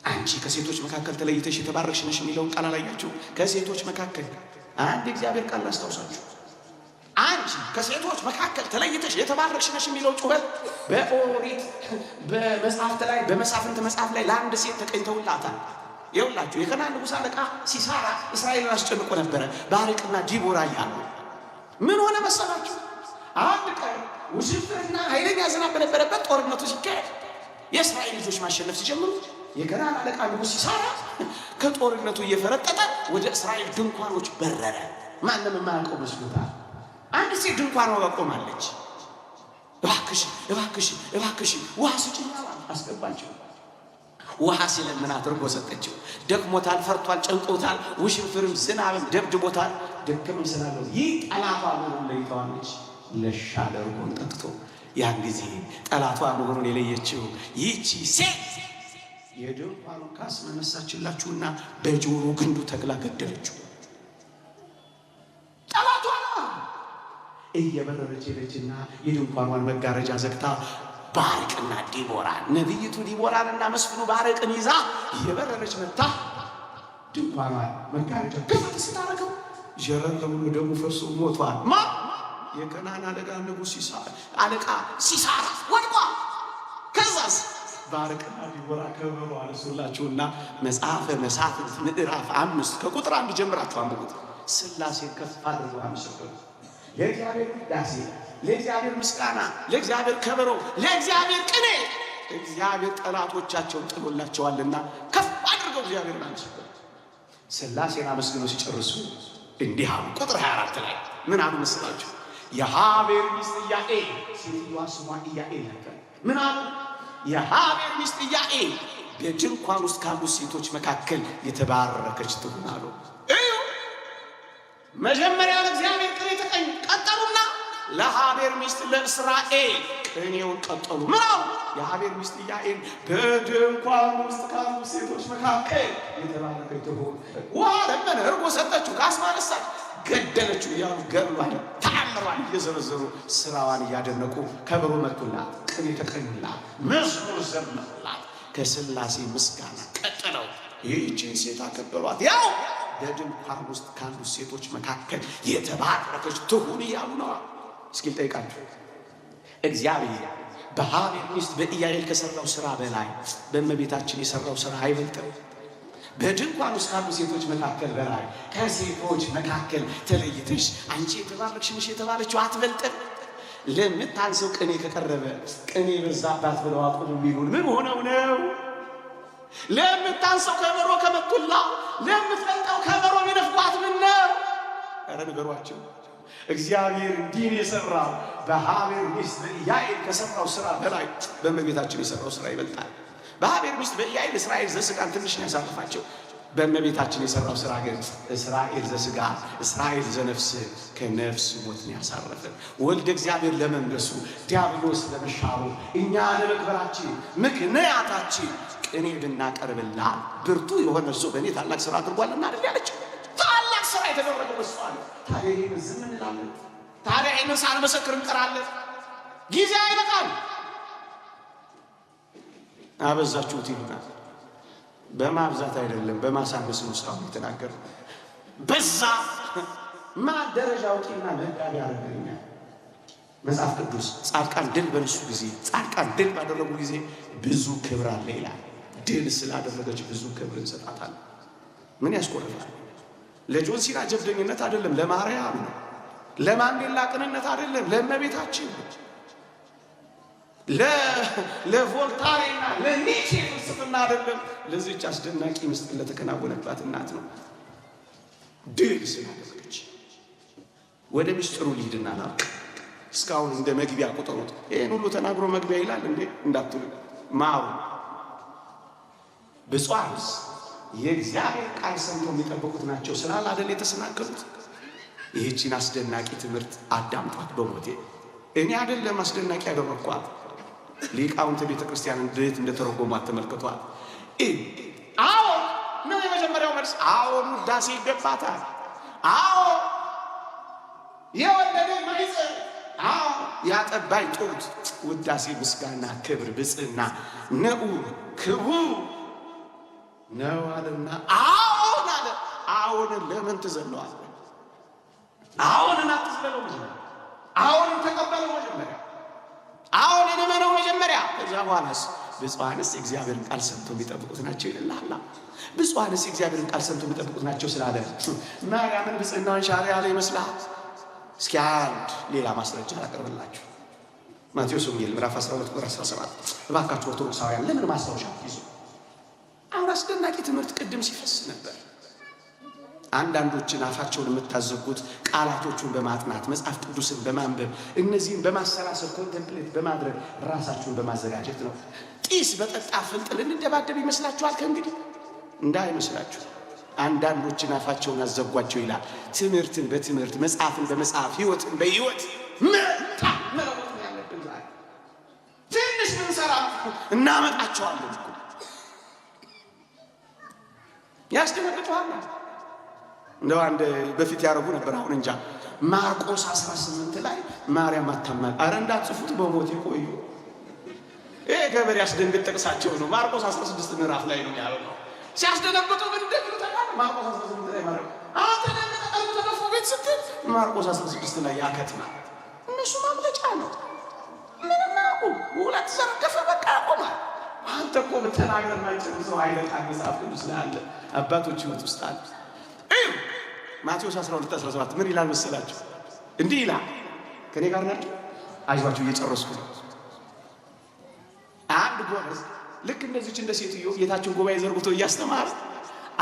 አንቺ ከሴቶች መካከል ተለይተሽ የተባረክሽ ነሽ የሚለውን ቃል አላያችሁ? ከሴቶች መካከል አንድ እግዚአብሔር ቃል ላስታውሳችሁ። አንቺ ከሴቶች መካከል ተለይተሽ የተባረክሽ ነሽ የሚለው ጩኸት በኦሪት በመጽሐፍት ላይ በመሳፍንት መጽሐፍ ላይ ለአንድ ሴት ተቀኝተውላታል። ይኸውላችሁ የከናን ንጉሥ አለቃ ሲሳራ እስራኤልን አስጨንቆ ነበረ። ባርቅና ዲቦራ እያሉ ምን ሆነ መሰላችሁ? አንድ ቀን ውሽንፍርና ኃይለኛ ዝናብ በነበረበት ጦርነቱ ሲካሄድ የእስራኤል ልጆች ማሸነፍ ሲጀምሩ የከናን አለቃ ንጉሥ ሲሳራ ከጦርነቱ እየፈረጠጠ ወደ እስራኤል ድንኳኖች በረረ። ማንም የማያውቀው መስሎታል። አንድ ሴት ድንኳኗ ቆማለች። እባክሽ ውሃ ስጭኝ አስገባቸው። ውሃ ሲለምናት እርጎ ሰጠችው። ደክሞታል፣ ፈርቷል፣ ጨንቆታል። ውሽንፍርም ዝናብም ደብድቦታል። ደከመኝ ስላለው ይህ ጠላቷ መሆኑን ለይተዋለች። ለሻለ እርጎን ጠጥቶ ያን ጊዜ ጠላቷ መሆኑን የለየችው ይህቺ ሴት የድንኳኑን ካስማ መሳችላችሁና በጆሮ ግንዱ ተክላ ገደለችው። ጠላቷ እየበረረች ሄደችና የድንኳኗን መጋረጃ ዘግታ ባርቅና ዲቦራን ነቢይቱ ዲቦራንና መስፍኑ ባርቅን ይዛ እየበረረች መታ ድንኳኗን መጋረጃ ክፍት ስታረገው ጀረር ብሎ ደሙ ፈሶ ሞቷል። የከናን አለቃ ንጉሥ አለቃ ሲሳራ ወድቋ። ከዛስ ባርቅና ዲቦራ ከበሮ አነሱላችሁና መጽሐፈ መሳፍንት ምዕራፍ 5 ከቁጥር 1 ጀምራችሁ አንብቡት። ሥላሴን ከፍ አድርገው አመሰገኑ። ለእግዚአብሔር ውዳሴ፣ ለእግዚአብሔር ምስጋና፣ ለእግዚአብሔር ከበሮ፣ ለእግዚአብሔር ቅኔ እግዚአብሔር ጠላቶቻቸውን ጥሎላቸዋልና ከፍ አድርገው እግዚአብሔርን አመሰገኑ። ሥላሴን አመስግነው ሲጨርሱ እንዲህ አሉ። ቁጥር 24 ላይ ምን አሉ መስላችሁ? የሃቤር ሚስት ኢያዔል፣ ሴትዮዋ ስሟ ኢያዔል ነበር። ምን አሉ? የሃቤር ሚስት ኢያዔል በድንኳን ውስጥ ካሉ ሴቶች መካከል የተባረከች ትሁን አሉ። እዩ መጀመሪያ ለእግዚአብሔር ቅኔ ተቀኙ፣ ቀጠሉና ለሃቤር ሚስት ለእስራኤል ቅኔውን ቀጠሉ። ምን አሉ? የሃቤር ሚስት ኢያዔል በድንኳን ውስጥ ካሉ ሴቶች መካከል የተባረከች ትሁን። ውሃ ለመነ፣ እርጎ ሰጠችው፣ ካስማ ነሳች፣ ገደለችው እያሉ ገድሏን ተአምሯን እየዘረዘሩ ስራዋን እያደነቁ ከበሮ መቱላት፣ ቅኔ ተቀኙላት፣ መዝሙር ዘመሩላት። ከሥላሴ ምስጋና ቀጥለው ይህችን ሴት አከበሯት። ያው በድንኳን ውስጥ ካሉ ሴቶች መካከል የተባረከች ትሁን እያሉ ነው። እስኪ ልጠይቃችሁ፣ እግዚአብሔር በሃቤር ሚስት በኢያዔል ከሰራው ስራ በላይ በእመቤታችን የሰራው ስራ አይበልጥም? በድንኳን ውስጥ ካሉ ሴቶች መካከል በላይ ከሴቶች መካከል ተለይተሽ አንቺ የተባረክሽ ነሽ የተባለችው አትበልጥም? ለምታንሰው ቅኔ ከቀረበ ቅኔ በዛባት ብለው አቁሙ ቢሉን ምን ሆነው ነው? ለምታንሰው ከበሮ ከመቱላ ለምትበልጠው ከበሮ ቢነፍቋት ምን ነው? ኧረ ንገሯቸው። እግዚአብሔር እንዲህ የሰራ በሃቤር ሚስት በኢያዔል ከሰራው ስራ በላይ በእመቤታችን የሰራው ስራ ይበልጣል። በሃቤር ሚስት በኢያዔል እስራኤል ዘሥጋን ትንሽ ነው ያሳርፋቸው። በእመቤታችን የሰራው ስራ ግን እስራኤል ዘሥጋ እስራኤል ዘነፍስ ከነፍስ ሞት ነው ያሳረፈን። ወልደ እግዚአብሔር ለመንገሱ ዲያብሎስ ለመሻሩ እኛ ለመክበራችን ምክንያታችን ቅኔ ብናቀርብላ ብርቱ የሆነ እርሱ በእኔ ታላቅ ስራ አድርጓልና አይደል ያለችው። ታላቅ ስራ የተደረገው በሷ ነው። ታዲያ ይህን ዝም እንላለን? ታዲያ ይህን ሳንመሰክር እንቀራለን? ጊዜ አይበቃም። አበዛችሁት ይሉናል። በማብዛት አይደለም በማሳነስ ነው ስራውን የተናገረው። በዛ ማደረጃ አውጪና መጋቢ ያደረገኛል መጽሐፍ ቅዱስ። ጻድቃን ድል በነሱ ጊዜ ጻድቃን ድል ባደረጉ ጊዜ ብዙ ክብር አለ ይላል። ድል ስላደረገች ብዙ ክብር እንሰጣታለን። ምን ያስቆርፋል? ለጆን ሲና ጀብደኝነት አይደለም፣ ለማርያም ነው። ለማንዴላ ቅንነት አይደለም፣ ለእመቤታችን ነው። ለቮልታሬና ለኒቼ ፍልስፍና አይደለም፣ ለዚህች አስደናቂ ምስጢር ለተከናወነባት እናት ነው። ድል ስላደረገች ወደ ምስጢሩ ልሂድና ናቅ። እስካሁን እንደ መግቢያ ቁጠሩት። ይህን ሁሉ ተናግሮ መግቢያ ይላል እንዴ እንዳትሉ። ማሩ ብፁዓንስ የእግዚአብሔር ቃል ሰምተው የሚጠብቁት ናቸው ስላል አይደል የተሰናከሉት። ይህችን አስደናቂ ትምህርት አዳምጧት በሞቴ። እኔ አይደለም አስደናቂ ያደረኳት፣ ሊቃውንተ ቤተ ክርስቲያን እንዴት እንደተረጎሟት ተመልክቷል። አዎ ነው የመጀመሪያው መልስ። አዎ ውዳሴ ይገባታል። አዎ የወለደ ማይፀን፣ አዎ ያጠባይ ጡት ውዳሴ፣ ምስጋና፣ ክብር፣ ብፅዕና ነው ክቡር ነው አለና አዎን አለ። አዎንን ለምን ትዘለዋለህ? አዎንን አትዝለለው መጀመሪያ። አዎንን ተቀበለው መጀመሪያ። አዎንን እመነው መጀመሪያ። ከዛ በኋላስ ብፁዓንስ የእግዚአብሔርን ቃል ሰምተው የሚጠብቁት ናቸው ይልልሃል። ብፁዓንስ የእግዚአብሔርን ቃል ሰምተው የሚጠብቁት ናቸው ስላለ ማርያምን ብፅዕናዋን ሻረ ያለ ይመስልሃል? እስኪ አንድ ሌላ ማስረጃ አቀርብላችሁ። ማቴዎስ ወንጌል ምዕራፍ 12 ቁጥር 17። እባካችሁ ኦርቶዶክሳውያን ለምን ማስታወሻ ይዙ? አሁን አስደናቂ ትምህርት ቅድም ሲፈስ ነበር። አንዳንዶችን አፋቸውን የምታዘጉት ቃላቶቹን በማጥናት መጽሐፍ ቅዱስን በማንበብ እነዚህን በማሰላሰል ኮንቴምፕሌት በማድረግ ራሳችሁን በማዘጋጀት ነው። ጢስ በጠጣ ፍልጥ ልንደባደብ ይመስላችኋል? ከእንግዲህ እንዳይመስላችሁ። አንዳንዶችን አፋቸውን አዘጓቸው ይላል። ትምህርትን በትምህርት መጽሐፍን በመጽሐፍ ሕይወትን በሕይወት መጣ መለወጥ ያለብን ዛሬ ትንሽ ምንሰራ እናመጣቸዋለን እኮ ያስደነግጠዋል። እንደው አንድ በፊት ያረጉ ነበር፣ አሁን እንጃ። ማርቆስ 18 ላይ ማርያም አታማል። አረ እንዳትጽፉት በሞት ይቆዩ። ይሄ ገበሬ ያስደንግጥ ጥቅሳቸው ነው። ማርቆስ 16 ምዕራፍ ላይ ነው ያለው። ሲያስደነግጡ ምን እንደሚሉ ታውቃለህ? ማርቆስ 16 ላይ ማለት አንተ ለምን ተደፉ ቤት ስትል ማርቆስ 16 ላይ ያከትማል። እነሱ ማምለጫ ነው። ምንም አቁ ሁለት ዘርገፈ በቃ ያቆማል። አንተ እኮ በተናገር ማይጨርሰው አይለቃ መጽሐፍ ቅዱስ ላይ አለ። አባቶች ሕይወት ውስጥ አለ። ማቴዎስ 12:17 ምን ይላል መሰላችሁ? እንዲህ ይላል። ከኔ ጋር ናችሁ? አይዟችሁ እየጨረስኩ ነው። አንድ ጎበዝ ልክ እንደዚች እንደ ሴትዮ ጌታችን ጉባኤ ዘርግቶ እያስተማረ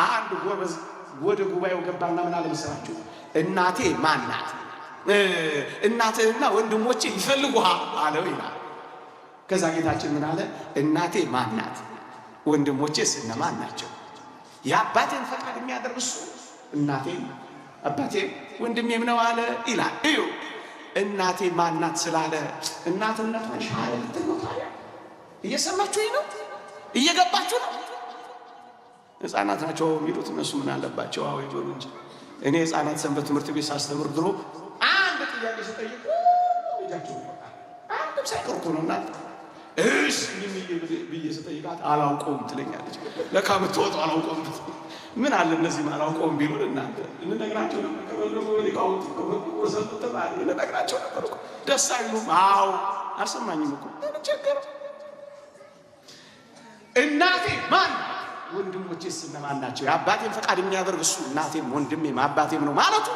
አንድ ጎበዝ ወደ ጉባኤው ገባና ምን አለ መሰላችሁ? እናቴ ማን ናት? እናትህና ወንድሞቼ ይፈልጉሃል አለው ይላል። ከዛ ጌታችን ምን አለ? እናቴ ማን ናት? ወንድሞቼስ እነማን ናቸው? የአባቴን ፈቃድ የሚያደርግ እሱ እናቴ አባቴ ወንድሜም ነው አለ ይላል። እዩ እናቴ ማን ናት ስላለ እናትነቷን ሻለ ልትነው። ታዲያ እየሰማችሁኝ ነው? እየገባችሁ ነው? ሕፃናት ናቸው የሚሉት እነሱ ምን አለባቸው? አዎ ይጆሉ እንጂ እኔ ሕፃናት ሰንበት ትምህርት ቤት ሳስተምር ድሮ አንድ ጥያቄ ስጠይቅ ልጃቸው አንድም ሳይቀር እኮ ነው እናት እሺ ብዬ ስጠይቃት አላውቀውም ትለኛለች። ለካ ምትወጣው አላውቀውም። ምን አለ እነዚህ አላውቀውም ቢሉን እናንተ እንነግራቸው ነው። ከበለሙ ሊቃውንት ወሰጥተና ተባለ። ልነግራቸው ነበር እኮ ደስ አይሉም። አዎ አልሰማኝም እኮ ቸገረ። እናቴ ማን ወንድሞቼስ እነማን ናቸው? የአባቴን ፈቃድ የሚያደርግ እሱ እናቴም ወንድሜም አባቴም ነው ማለቱ።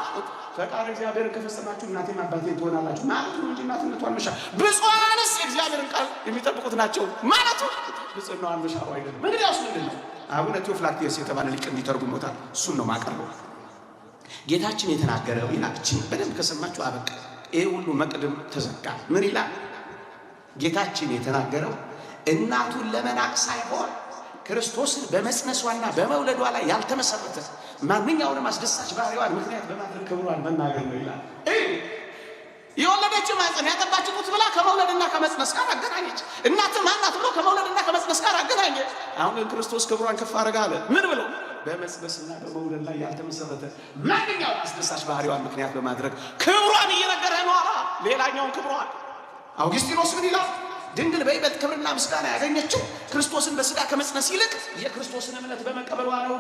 ፈቃድ እግዚአብሔርን ከፈጸማችሁ እናቴም አባቴም ትሆናላችሁ ማለቱ እንጂ እናትነቷን መሻር። ብፁዓንስ የእግዚአብሔርን ቃል የሚጠብቁት ናቸው ማለቱ ብፅዕናዋን መሻሩ አይደለም። እንግዲያውስ ምንድን ነው? አቡነ ቴዎፍላክቴስ የተባለ ሊቅ እንዲተረጉሞታል። እሱን ነው ማቀርበው። ጌታችን የተናገረው ይላችን በደንብ ከሰማችሁ አበቃ። ይሄ ሁሉ መቅድም ተዘጋ። ምን ይላል ጌታችን የተናገረው? እናቱን ለመናቅ ሳይሆን ክርስቶስን በመጽነሷና በመውለዷ ላይ ያልተመሰረተ ማንኛውንም አስደሳች ባህሪዋን ምክንያት በማድረግ ክብሯን መናገር ነው ይላል። የወለደችው ማህፀን ያጠባችው ጡት ብላ ከመውለድና ከመጽነስ ጋር አገናኘች። እናት ማናት ብሎ ከመውለድና ከመጽነስ ጋር አገናኘ። አሁን ክርስቶስ ክብሯን ከፍ አደረገ አለ። ምን ብሎ? በመጽነስና በመውለድ ላይ ያልተመሰረተ ማንኛውም አስደሳች ባህሪዋን ምክንያት በማድረግ ክብሯን እየነገረ ነው አላ። ሌላኛውን ክብሯን አውግስጢኖስ ምን ይላል? ድንግል በይበልጥ ክብርና ምስጋና ያገኘችው ክርስቶስን በስጋ ከመጽነስ ይልቅ የክርስቶስን እምነት በመቀበሏ ነው።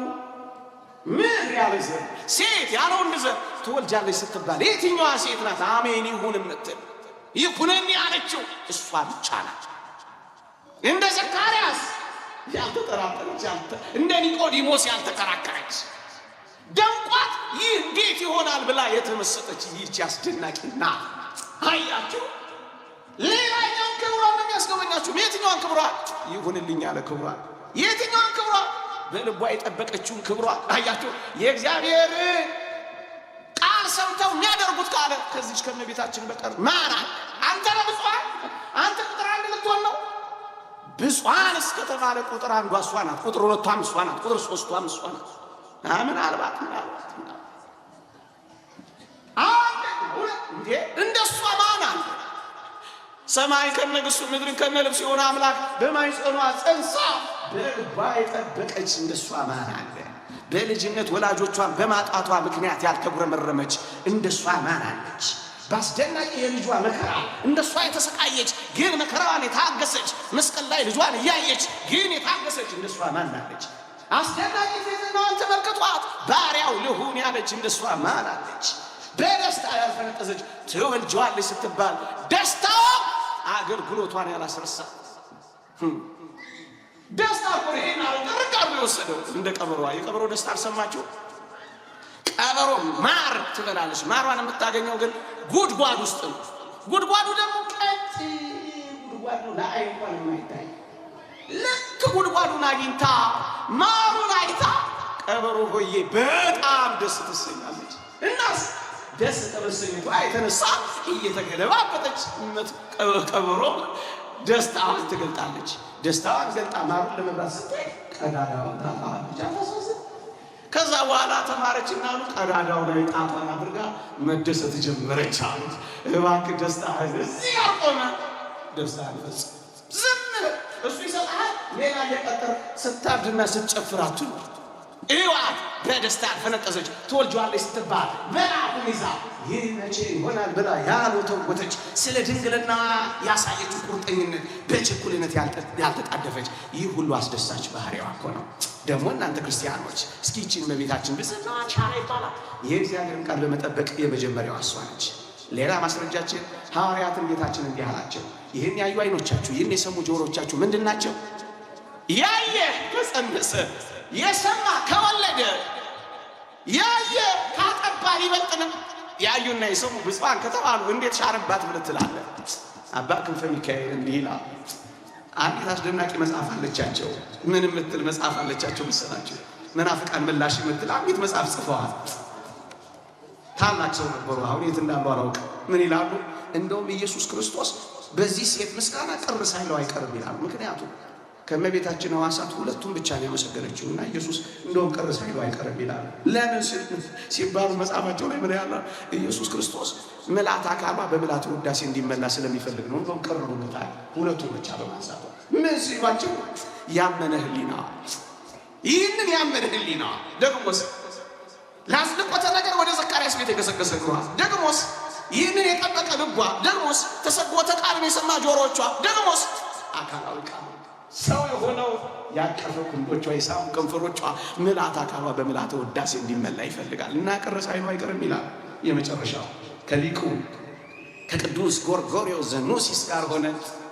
ምን ያለ ዘር ሴት ያለ ወንድ ዘር ትወልጃለች ስትባል የትኛዋ ሴት ናት አሜን ይሁን የምትል? ይሁንኒ ያለችው እሷ ብቻ ናት። እንደ ዘካርያስ ያልተጠራጠረች፣ እንደ ኒቆዲሞስ ያልተከራከረች፣ ደንቋት ይህ እንዴት ይሆናል ብላ የተመሰጠች ይህች አስደናቂ ናት። አያችሁ፣ ሌላኛውን ክብሯን ነው የሚያስጎበኛችሁ። የትኛዋን ክብሯን? ይሁንልኝ ያለ ክብሯን። የትኛዋን ክብሯን? በልቧ የጠበቀችውን ክብሯን። አያችሁ፣ የእግዚአብሔር ቃል ሰምተው የሚያደርጉት ካለ ከዚች ከእመቤታችን በቀር ማን አለ? አንተ ነው ብፁዓን? አንተ ቁጥር አንድ ልትሆን ነው? ብፁዓን እስከተባለ ቁጥር አንዷ እሷ ናት። ቁጥር ሁለቷም እሷ ናት። ቁጥር ሶስቷም እሷ ናት። ምናልባት እንደሷ ማን አለ? ሰማይ ከነግሱ ምድርን ከነልብሱ የሆነ አምላክ በማኅፀኗ ጸንሳ በልቧ የጠበቀች እንደሷ ማን አለ? በልጅነት ወላጆቿን በማጣቷ ምክንያት ያልተጉረመረመች እንደሷ ማን አለች? በአስደናቂ የልጇ መከራ እንደሷ የተሰቃየች ግን መከራዋን የታገሰች፣ መስቀል ላይ ልጇን እያየች ግን የታገሰች እንደሷ ማን አለች? አስደናቂ ትሕትናዋን ተመልከቷት። ባሪያው ልሁን ያለች እንደሷ ማን አለች? በደስታ ያልፈነጠዘች ትወልጀዋለች ስትባል ደስታዋ አገልግሎቷን ያላስረሳ ደስታ እኮ ይሄን አርቀርቅ አርጎ የወሰደው እንደ ቀበሮዋ። የቀበሮ ደስታ አልሰማችሁ? ቀበሮ ማር ትበላለች። ማሯን የምታገኘው ግን ጉድጓድ ውስጥ ነው። ጉድጓዱ ደግሞ ቀጥ ጉድጓዱ ለአይን እንኳን የማይታይ ልክ ጉድጓዱን አግኝታ ማሩን አይታ ቀበሮ ሆዬ በጣም ደስ ትሰኛለች። እናስ ደስ ተበሰኝቷ የተነሳ እየተገለባበጠች ቀበሮ ደስታዋን ትገልጣለች። ደስታዋን ገልጣ ማሩን ለመብላት ስትይ ቀዳዳዋን ታጣለች። ከዛ በኋላ ተማረችና ቀዳዳው ላይ ጣቷን አድርጋ መደሰት ጀመረች። አሉት እባክህ ደስታ እዚህ ያቆመ ደስታ አልፈጽ ዝም እሱ ይሰጣል። ሌላ እየቀጠር ስታብድና ስትጨፍራችሁ እዋት በደስታ ፈነጠዘች። ትወልጇለች ስትባል መልአኩን ይዛ ይህ መቼ ይሆናል ብላ ያልወተወተች፣ ስለ ድንግልና ያሳየችው ቁርጠኝነት በችኩልነት ያልተጣደፈች፣ ይህ ሁሉ አስደሳች ባህሪዋ እኮ ነው። ደግሞ እናንተ ክርስቲያኖች እስኪ ይህችን እመቤታችን ብፅዕናዋ ቻላ ይባላል። የእግዚአብሔርን ቃል በመጠበቅ የመጀመሪያዋ እሷ ነች። ሌላ ማስረጃችን ሐዋርያትን ጌታችን እንዲህ አላቸው፣ ይህን ያዩ ዓይኖቻችሁ ይህን የሰሙ ጆሮቻችሁ ምንድን ናቸው? ያየ ከጸነሰ የሰማ ከወለደ ያየ ካጠባ ይበልጥንም። ያዩና የሰሙ ብፁዓን ከተባሉ እንዴት ሻረባት ብለህ ትላለህ? አባ ክንፈ ሚካኤል እንዲህ ይላል። አንዲት አስደናቂ መጽሐፍ አለቻቸው። ምን የምትል መጽሐፍ አለቻቸው መሰላቸው? መናፍቃን ምላሽ የምትል አንዲት መጽሐፍ ጽፈዋል። ታላቅ ሰው ነበሩ። አሁን የት እንዳሉ አላውቅም። ምን ይላሉ? እንደውም ኢየሱስ ክርስቶስ በዚህ ሴት ምስጋና ቅር ሳይለው አይቀርም ይላሉ። ምክንያቱም ከእመቤታችን ሕዋሳት ሁለቱን ብቻ ነው ያመሰገነችው እና ኢየሱስ እንደውም ቅር ሳይለው አይቀርም ይላሉ። ለምን ሲባሉ መጽሐፋቸው ላይ ምን ያለ ኢየሱስ ክርስቶስ ምልአተ አካሏ በምልአተ ውዳሴ እንዲመላ ስለሚፈልግ ነው። እንደውም ቅር ብሎታል ሁለቱን ብቻ በማንሳቷ። ምን ሲሏቸው? ያመነ ሕሊና፣ ይህንን ያመነ ሕሊና ደግሞስ ላስልቆተ ነገር ወደ ዘካርያስ ቤት የገሰገሰ እግሯ፣ ደግሞስ ይህንን የጠበቀ ልቧ፣ ደግሞስ ተሰጎተ ቃልን የሰማ ጆሮቿ፣ ደግሞስ አካላዊ ቃል ሰው የሆነው ያቀፈ ክንዶቿ የሳሙ ከንፈሮቿ ምልአተ አካሏ በምልአተ ውዳሴ እንዲመላ ይፈልጋል እና ቅር ሳይሉ አይቀርም ይላል። የመጨረሻው ከሊቁ ከቅዱስ ጎርጎርዮስ ዘኑሲስ ጋር ሆነ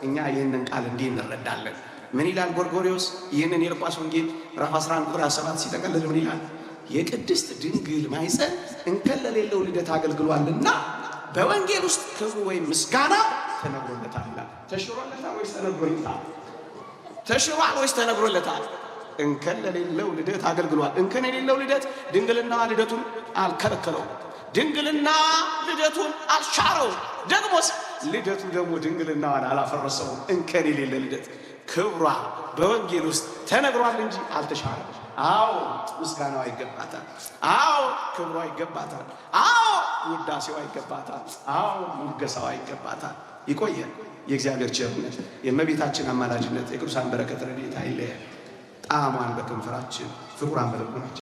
እኛ ይህንን ቃል እንዲህ እንረዳለን። ምን ይላል ጎርጎርዮስ? ይህንን የሉቃስ ወንጌል ምዕራፍ 11 ቁጥር 7 ሲጠቀልል ምን ይላል? የቅድስት ድንግል ማኅፀን እንከን ለሌለው ልደት አገልግሏልና በወንጌል ውስጥ ክብሩ ወይም ምስጋና ተነግሮለታል ይላል። ተሽሮለታል ወይስ ተነግሮለታል? ተሽሯል ወይስ ተነግሮለታል? እንከን ለሌለው ልደት አገልግሏል። እንከን የሌለው ልደት ድንግልና ልደቱን አልከለከለው፣ ድንግልና ልደቱን አልሻረው፣ ደግሞስ ልደቱ ደግሞ ድንግልናዋን አላፈረሰውም። እንከን የሌለ ልደት ክብሯ በወንጌል ውስጥ ተነግሯል እንጂ አልተሻረም። አዎ ምስጋናዋ ይገባታል። አዎ ክብሯ ይገባታል። አዎ ውዳሴዋ ይገባታል። አዎ ሙገሳዋ ይገባታል። ይቆየን። የእግዚአብሔር ቸርነት፣ የእመቤታችን አማላጅነት፣ የቅዱሳን በረከት ረድኤት አይለየን። ጣዕሟን በከንፈራችን ፍቅሯን በልቦናችን